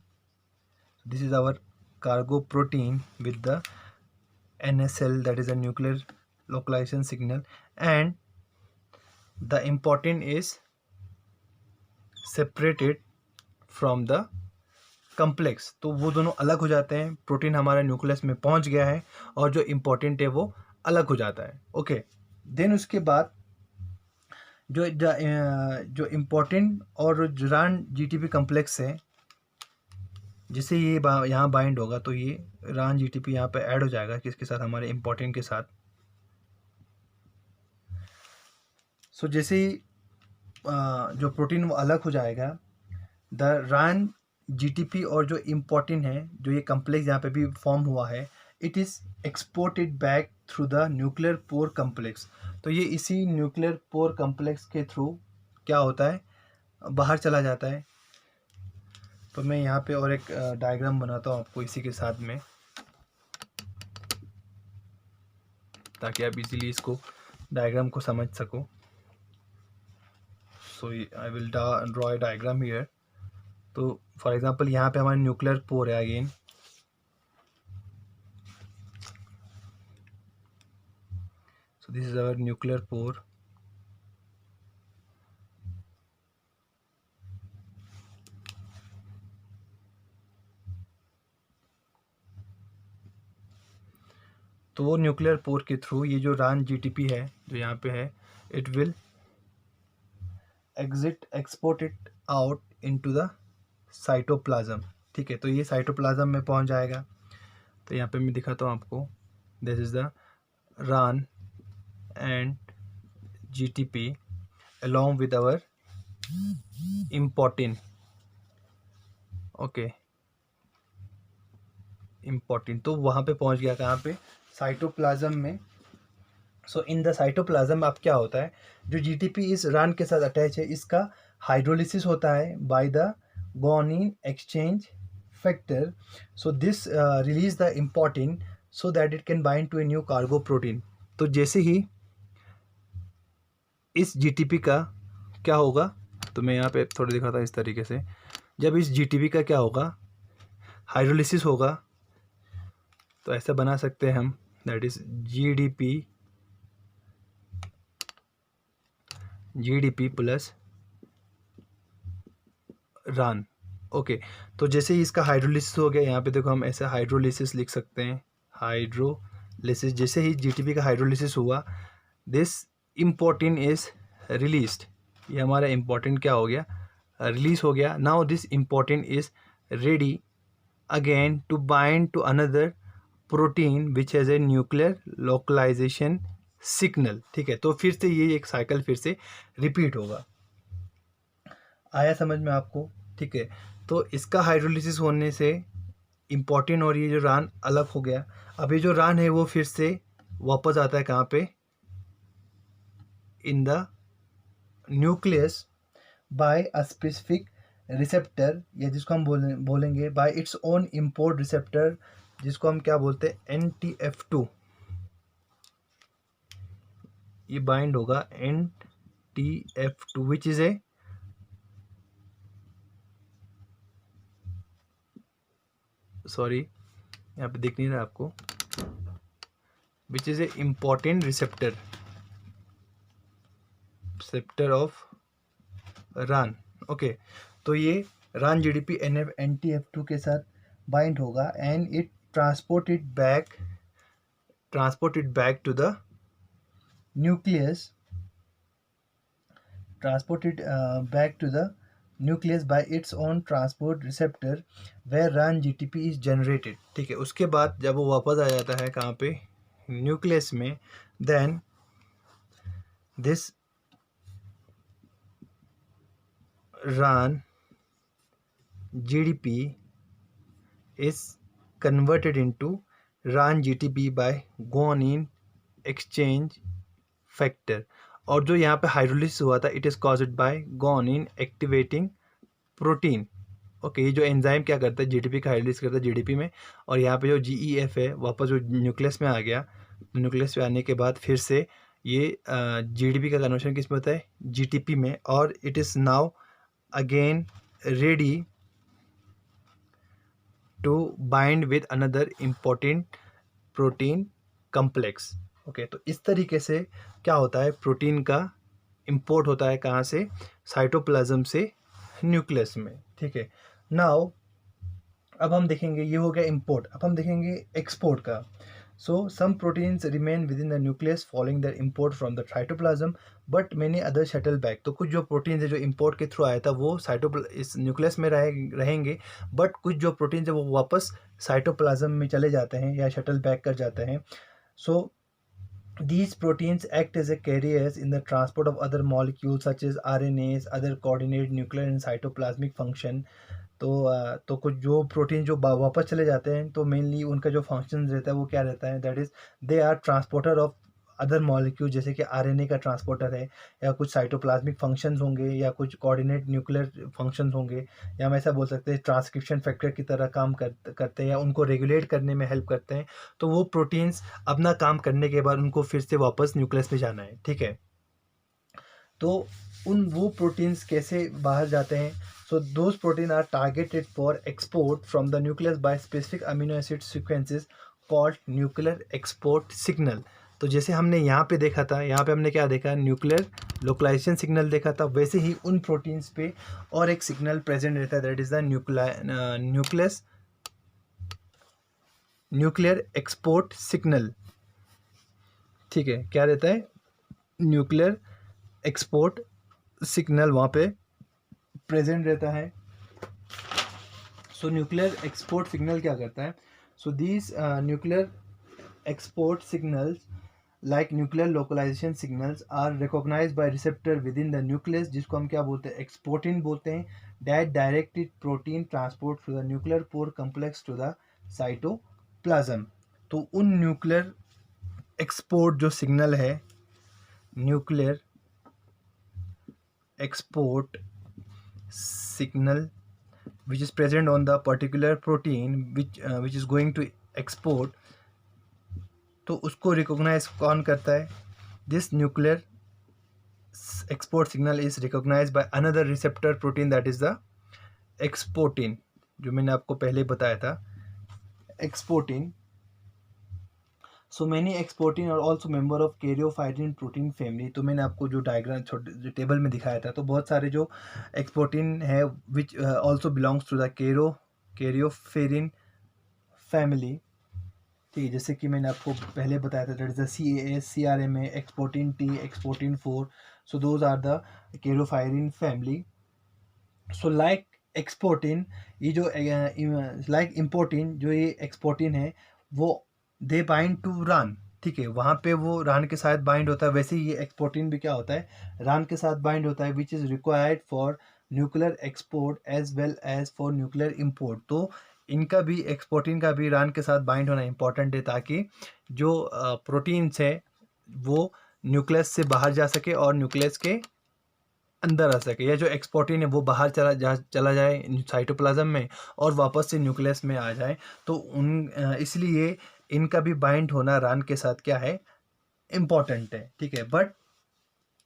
This is our cargo protein with the NSL, that is a nuclear localization signal, and the important is separated from the complex. तो वो दोनों अलग हो जाते हैं, प्रोटीन हमारा न्यूक्लियस में पहुंच गया है और जो इम्पोर्टेंट है वो अलग हो जाता है। ओके, देन उसके बाद जो इम्पोर्टेंट और जो RAN GTP कम्प्लेक्स है, जिससे ये यहाँ बाइंड होगा तो ये RAN GTP यहाँ पे ऐड हो जाएगा किसके साथ, हमारे इम्पोर्टेंट के साथ। सो जैसे ही जो प्रोटीन वो अलग हो जाएगा, द RAN GTP और जो इम्पोर्टेंट है, जो ये कम्प्लेक्स यहाँ पे भी फॉर्म हुआ है, it is exported back through the nuclear pore complex. तो ये इसी न्यूक्लियर पोर कम्प्लेक्स के थ्रू क्या होता है, बाहर चला जाता है। तो मैं यहाँ पे और एक डायग्राम बनाता हूँ आपको इसी के साथ में, ताकि आप इजीली इसको डायग्राम को समझ सको। So I will draw a diagram here. तो फॉर एग्जांपल यहाँ पे हमारा न्यूक्लियर पोर है again, so this is our nuclear pore. तो वो न्यूक्लियर पोर के थ्रू ये जो RAN GTP है जो यहाँ पे है, it will export it out into the cytoplasm. ठीक है, तो ये साइटोप्लाज्म में पहुँच जाएगा। तो यहाँ पे मैं दिखाता हूँ आपको, this is the RAN and GTP along with our important, okay, important. तो वहाँ पे पहुँच गया, कहाँ पे, साइटोप्लाज्म में। सो इन द साइटोप्लाज्म अब क्या होता है, जो GTP इस RAN के साथ अटैच है, इसका हाइड्रोलिसिस होता है by the guanine exchange factor. So this release the important so that it can bind to a new cargo protein. तो जैसे ही इस जीटीपी का क्या होगा, तो मैं यहाँ पे थोड़ा दिखाता हूँ इस तरीके से, जब इस जीटीपी का क्या होगा, हाइड्रोलिसिस होगा, तो ऐसा बना सकते हैं हम, that is GDP plus run. Okay, तो जैसे ही इसका हाइड्रोलिसिस हो गया, यहाँ पे देखो हम ऐसा हाइड्रोलिसिस लिख सकते हैं, हाइड्रोलिसिस, जैसे ही जीटीपी का हाइड्रोलिसिस हुआ, दिस इम्पोर्टिन इज रिलीज्ड, ये हमारा इम्पोर्टेंट क्या हो गया, रिलीज हो गया। Now this important is ready again to bind to another protein which has a nuclear localisation signal. ठीक है, तो फिर से ये एक साइकिल फिर से रिपीट होगा। आया समझ में आपको? ठीक है, तो इसका हाइड्रोलिसिस होने से इम्पोर्टेंट और ये जो रान अलग हो गया। अब ये जो रान है वो फिर से वापस आता है कहाँ पे, इन the nucleus bye a specific receptor, या जिसको हम बोलेंगे bye its own import receptor, जिसको हम क्या बोलते हैं, NTF2। ये बाइंड होगा NTF2 which is A sorry यहाँ पे दिख नहीं रहा आपको, which is a important receptor of Ran. Okay, तो ये रान जीडीपी NTF2 के साथ बाइंड होगा and it transported back to the nucleus, by its own transport receptor where RAN GTP is generated। ठीक है, उसके बाद जब वो वापस आ जाता है कहाँ पे, न्यूक्लियस में, then this RAN GDP is converted into RAN GTP by guanine exchange factor। और जो यहाँ पे हाइड्रोलिसिस हुआ था, it is caused by guanine activating protein. Okay, ये जो एंजाइम क्या करता है, जीडीपी का हाइड्रोलिसिस करता है जीडीपी में, और यहाँ पे जो GEF है वापस जो न्यूक्लियस में आ गया, न्यूक्लियस में आने के बाद फिर से ये जीडीपी का कन्वर्शन किस में होता है, जीटीपी में, और it is now again ready to bind with another important protein complex. Okay, तो इस तरीके से क्या होता है, प्रोटीन का इंपोर्ट होता है कहाँ से, साइटोप्लाज्म से न्यूक्लियस में। ठीक है, नाउ अब हम देखेंगे, ये हो गया इंपोर्ट, अब हम देखेंगे एक्सपोर्ट का। So some proteins remain within the nucleus following the import from the cytoplasm but many other shuttle back. तो कुछ जो प्रोटीन्स है जो इंपोर्ट के थ्रू आया था वो इस न्यूक्लियस में रहेंगे, बट कुछ जो प्रोटीन्स है वो वापस साइटोप्लाज्म में चले जाते हैं या शटल बैक कर जाते हैं। सो these proteins act as a carriers in the transport of other molecules such as RNAs, other coordinate nuclear and cytoplasmic function। तो कुछ जो प्रोटीन जो वापस चले जाते हैं, तो मेनली उनका जो फंक्शन रहता है वो क्या रहता है, that is they are transporter of other molecule, जैसे कि आरएनए का ट्रांसपोर्टर है, या कुछ साइटोप्लाज्मिक फंक्शंस होंगे, या कुछ कोऑर्डिनेट न्यूक्लियर फंक्शंस होंगे, या हम ऐसा बोल सकते हैं ट्रांसक्रिप्शन फैक्टर की तरह काम करते हैं, या उनको रेगुलेट करने में हेल्प करते हैं। तो वो प्रोटीन्स अपना काम करने के बाद उनको फिर से वापस न्यूक्लियस में जाना है। ठीक है, तो वो प्रोटीन्स कैसे बाहर जाते हैं, so those protein are targeted for export from the nucleus by specific amino acid sequences called nuclear export signal. तो जैसे हमने यहाँ पे देखा था, यहाँ पे हमने क्या देखा, न्यूक्लियर लोकलाइजेशन सिग्नल देखा था, वैसे ही उन प्रोटीन्स पे और एक सिग्नल प्रेजेंट रहता है, that is the nuclear export signal. ठीक है, क्या रहता है, न्यूक्लियर एक्सपोर्ट सिग्नल वहाँ पे प्रेजेंट रहता है। सो न्यूक्लियर एक्सपोर्ट सिग्नल क्या करता है, so these nuclear export signals like nuclear localisation signals are recognised by receptor within the nucleus, जिसको हम क्या बोलते हैं, एक्सपोर्टिन बोलते हैं, that directed protein transport through the nuclear pore complex to the cytoplasm. तो उन न्यूक्लियर एक्सपोर्ट जो सिग्नल है, nuclear export signal which is present on the particular protein which is going to export तो उसको recognise कौन करता है? This nuclear export signal is recognize by another receptor protein that is the exportin, जो मैंने आपको पहले बताया था, एक्सपोर्टिन. सो मैनी एक्सपोर्टिन और also member of karyopherin protein family. तो मैंने आपको जो डायग्राम छोटे जो टेबल में दिखाया था, तो बहुत सारे जो एक्सपोर्टिन है which also belongs to the karyopherin family. ठीक है, जैसे कि मैंने आपको पहले बताया था, that is the CAS, CRMA, exportin T, exportin 4. So those are the karyopherin family. So like exportin, ये जो लाइक इम्पोर्टिन, जो ये एक्सपोर्टिन है वो दे बाइंड टू रान. ठीक है, वहाँ पे वो रान के साथ बाइंड होता है. वैसे ही ये एक्सपोर्टिन भी क्या होता है, रान के साथ बाइंड होता है, which is required for nuclear export as well as for nuclear import. तो इनका भी, एक्सपोर्टिन का भी रान के साथ बाइंड होना इंपॉर्टेंट है, ताकि जो प्रोटीन्स है वो न्यूक्लियस से बाहर जा सके और न्यूक्लियस के अंदर आ सके, या जो एक्सपोर्टिन है वो बाहर चला जाए साइटोप्लाज्म में और वापस से न्यूक्लियस में आ जाए. तो इसलिए इनका भी बाइंड होना रान के साथ क्या है, इम्पॉर्टेंट है. ठीक है, बट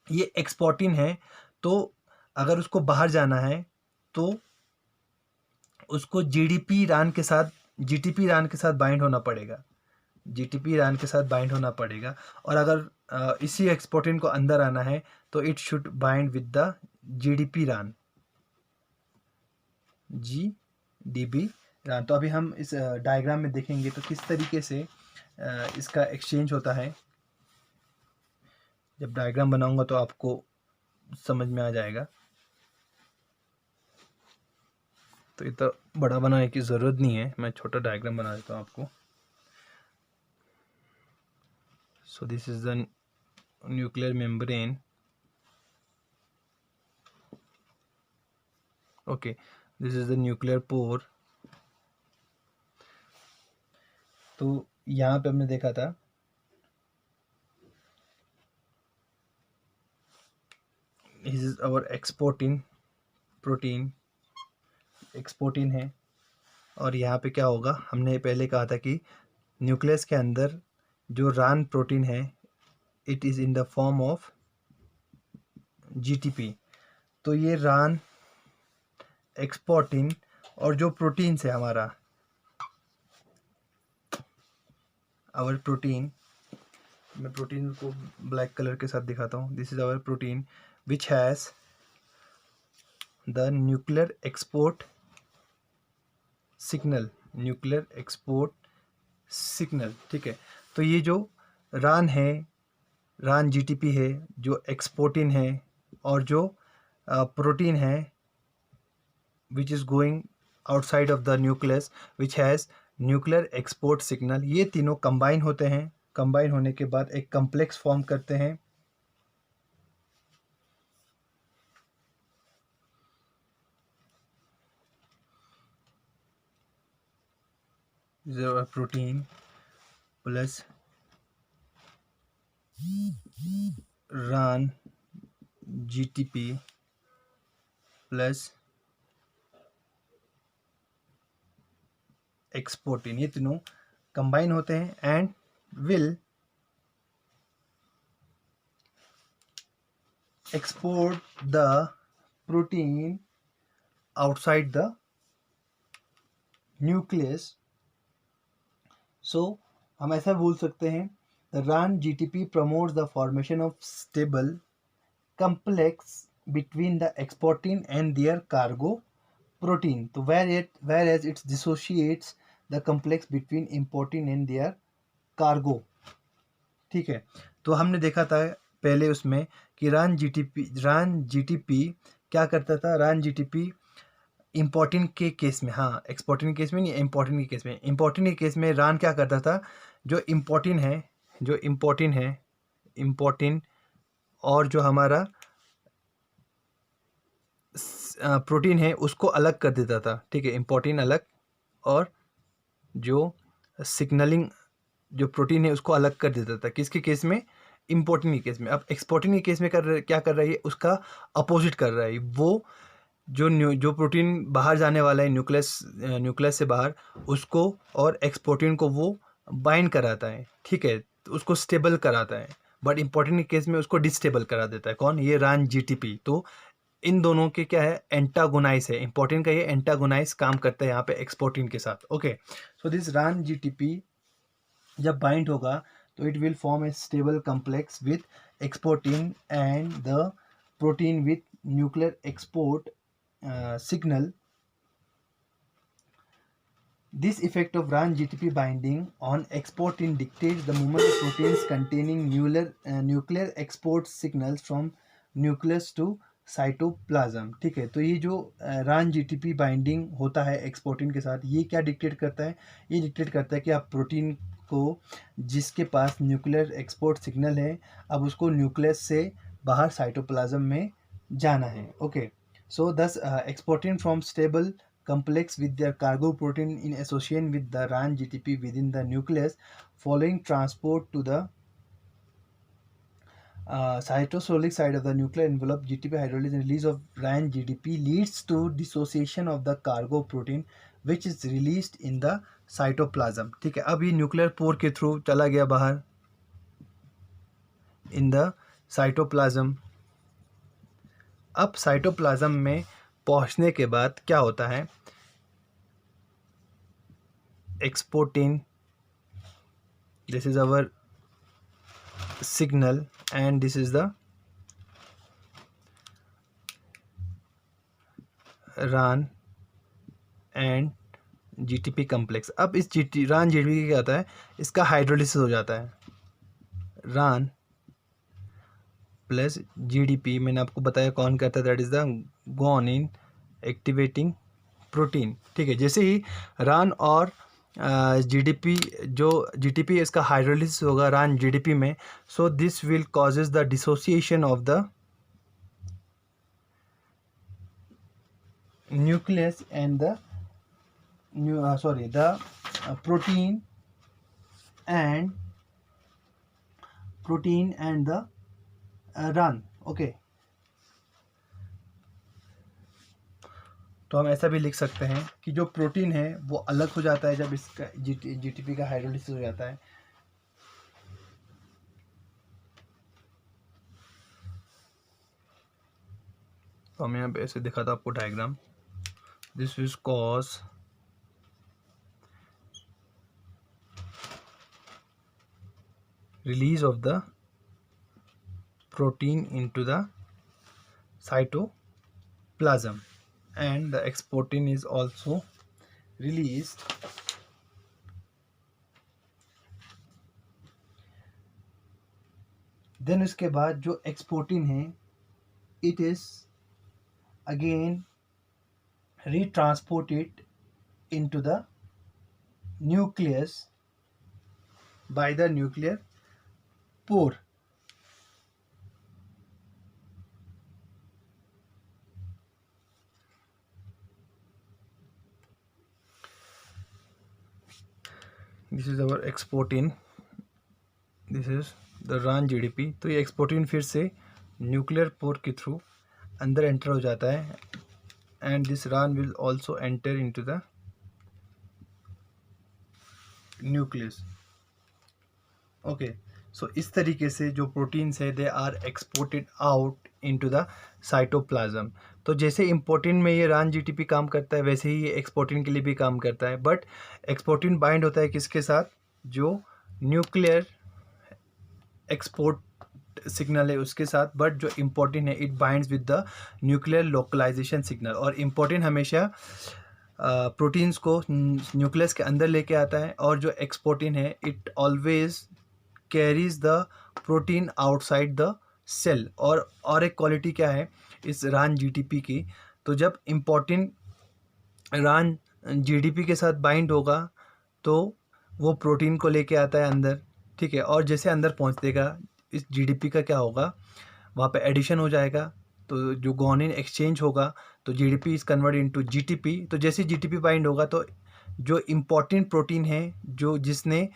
ये एक्सपोर्टिन है, तो अगर उसको बाहर जाना है तो उसको जीटीपी रान के साथ बाइंड होना पड़ेगा. जीटीपी रान के साथ बाइंड होना पड़ेगा. और अगर इसी एक्सपोर्टिन को अंदर आना है तो it should bind with the GDP run, GDP रान. तो अभी हम इस डायग्राम में देखेंगे तो किस तरीके से इसका एक्सचेंज होता है. जब डायग्राम बनाऊंगा तो आपको समझ में आ जाएगा. तो इतना बड़ा बनाने की ज़रूरत नहीं है, मैं छोटा डायग्राम बना देता हूँ आपको. So this is the nuclear membrane. Okay, this is the nuclear pore. तो यहाँ पे हमने देखा था this is our exportin protein, एक्सपोर्टिन है. और यहाँ पे क्या होगा, हमने पहले कहा था कि न्यूक्लियस के अंदर जो रान प्रोटीन है, it is in the form of GTP. तो ये रान, एक्सपोर्टिन और जो प्रोटीन है हमारा, आवर प्रोटीन, मैं प्रोटीन को ब्लैक कलर के साथ दिखाता हूँ. This is our protein which has the nuclear export signal, nuclear export signal. ठीक है, तो ये जो रान है, रान जीटीपी है, जो एक्सपोर्टिन है और जो प्रोटीन है which is going outside of the nucleus which has nuclear export signal, ये तीनों कंबाइन होते हैं. कंबाइन होने के बाद एक कम्प्लेक्स फॉर्म करते हैं. Protein plus Ran GTP plus exportin, ये तीनों कंबाइन होते हैं and will export the protein outside the nucleus. So हम ऐसा बोल सकते हैं, the Ran GTP promotes the formation of stable complex between the exportin and their cargo protein. तो whereas it dissociates the complex between importin and their cargo. ठीक है, तो हमने देखा था पहले उसमें कि रान जीटीपी क्या करता था. रान जीटीपी इम्पोर्टिन के केस में, हाँ एक्सपोर्टिन के केस में नहीं, इम्पोर्टिन के केस में, इम्पोर्टिन के केस में रान क्या करता था, जो इम्पोर्टिन है, इम्पोर्टिन और जो हमारा प्रोटीन है उसको अलग कर देता था. ठीक है, इम्पोर्टिन अलग और जो सिग्नलिंग जो प्रोटीन है उसको अलग कर देता था. किसके केस में, इम्पोर्टिन के केस में. अब एक्सपोर्टिन के केस में क्या कर रही है, उसका अपोजिट कर रहा है. वो जो प्रोटीन बाहर जाने वाला है न्यूक्लियस से बाहर, उसको और एक्सपोर्टिन को वो बाइंड कराता है. ठीक है, उसको स्टेबल कराता है, बट इम्पोर्टेंट के केस में उसको डिस्टेबल करा देता है। कौन? ये RAN GTP। तो इन दोनों के क्या है, एंटागोनाइज है। इम्पोर्टेंट का ये एंटागोनाइज काम करता है यहाँ पे एक्सपोर्टिन के साथ। Okay, so this RAN GTP जब बाइंड होगा तो it will form a stable complex with exportin and the protein with nuclear export signal. This effect of RAN GTP binding on exportin dictates the movement of proteins containing nuclear export signals from nucleus to cytoplasm. ठीक है, तो ये जो RAN GTP binding होता है एक्सपोर्टिन के साथ, ये क्या डिक्टेट करता है? ये डिक्टेट करता है कि आप प्रोटीन को जिसके पास न्यूक्लियर एक्सपोर्ट सिग्नल है, अब उसको न्यूक्लियस से बाहर साइटोप्लाज्म में जाना है। Okay, so thus exportin from stable complex with their cargo protein in association with the RAN GTP within the nucleus following transport to the cytosolic side of the nuclear envelope. GTP hydrolysis and release of RAN GTP leads to dissociation of the cargo protein which is released in the cytoplasm. ठीक है, अब ये nuclear pore के through चला गया बाहर in the cytoplasm. अब cytoplasm में पहुंचने के बाद क्या होता है, exportin, this is our signal and this is the RAN and GTP complex. अब इस RAN GTP क्या होता है, इसका हाइड्रोलिसिस हो जाता है। RAN प्लस GDP मैंने आपको बताया कौन कहता है, that is the guanine activating protein. ठीक है, जैसे ही RAN और GDP जो GTP इसका हाइड्रोलिसिस होगा RAN GDP में, so this will causes the dissociation of the nucleus and the protein and the RAN। Okay, तो हम ऐसा भी लिख सकते हैं कि जो प्रोटीन है वो अलग हो जाता है जब इसका GTP का हाइड्रोलिसिस हो जाता है। तो हम यहाँ पे ऐसे दिखा था आपको diagram, this is cause release of the protein into the cytoplasm and the exportin is also released then उसके बाद जो एक्सपोर्टिन है it is again retransported into the nucleus by the nuclear pore। This is our exportin, this is the RAN GDP। तो ये एक्सपोर्टिन फिर से nuclear pore के through अंदर एंटर हो जाता है and this RAN will also enter into the nucleus. Okay, so इस तरीके से जो प्रोटीन्स है they are exported out into the cytoplasm. तो जैसे इम्पोर्टिन में ये RAN GTP काम करता है, वैसे ही ये एक्सपोर्टिन के लिए भी काम करता है, बट एक्सपोर्टिन बाइंड होता है किसके साथ, जो न्यूक्लियर एक्सपोर्ट सिग्नल है उसके साथ, बट जो इम्पोर्टिन है it binds with the nuclear localisation signal. और इम्पोर्टिन हमेशा प्रोटीन्स को न्यूक्लियस के अंदर लेके आता है, और जो एक्सपोर्टिन है it always carries the protein outside the cell. और एक क्वालिटी क्या है इस RAN GTP की, तो जब इम्पोर्टिन RAN GDP के साथ बाइंड होगा तो वो प्रोटीन को लेके आता है अंदर। ठीक है, और जैसे अंदर पहुंच देगा इस GDP का क्या होगा, वहाँ पे एडिशन हो जाएगा, तो जो गुआनिन एक्सचेंज होगा तो GDP is convert into GTP। तो जैसे GTP बाइंड होगा तो जो इम्पोर्टेंट प्रोटीन है जो जिसने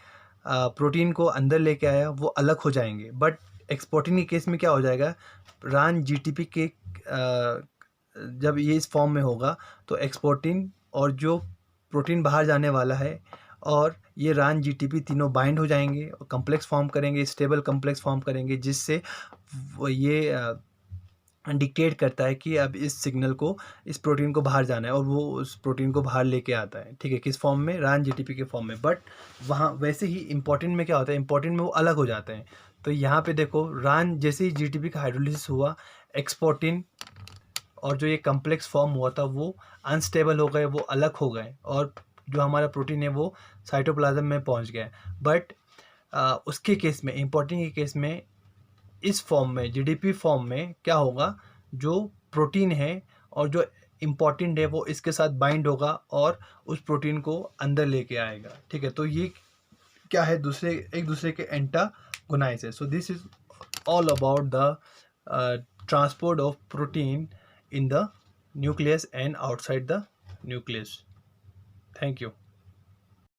प्रोटीन को अंदर लेके आया वो अलग हो जाएंगे, बट एक्सपोर्टिन के केस में क्या हो जाएगा, RAN GTP के जब ये इस फॉर्म में होगा तो एक्सपोर्टिन और जो प्रोटीन बाहर जाने वाला है और ये RAN GTP तीनों बाइंड हो जाएंगे और कम्प्लेक्स फॉर्म करेंगे, स्टेबल कम्प्लेक्स फॉर्म करेंगे, जिससे ये डिक्टेट करता है कि अब इस सिग्नल को, इस प्रोटीन को बाहर जाना है, और वो उस प्रोटीन को बाहर लेके आता है, ठीक है, किस फॉर्म में, RAN GTP के फॉर्म में। बट वहाँ वैसे ही इम्पॉर्टेंट में क्या होता है, इम्पॉर्टेंट में वो अलग हो जाते हैं। तो यहाँ पे देखो RAN जैसे ही GTP का हाइड्रोलिसिस हुआ, एक्सपोर्टिन और जो ये कम्प्लेक्स फॉर्म हुआ था वो अनस्टेबल हो गए, वो अलग हो गए, और जो हमारा प्रोटीन है वो साइटोप्लाज्म में पहुंच गया। बट उसके केस में, इम्पोर्टिन के केस में, इस फॉर्म में, GDP फॉर्म में क्या होगा, जो प्रोटीन है और जो इम्पॉर्टेंट है वो इसके साथ बाइंड होगा और उस प्रोटीन को अंदर लेके आएगा, ठीक है। तो ये क्या है, एक दूसरे के एंटागोनाइज है। So this is all about the transport of protein in the nucleus and outside the nucleus. Thank you.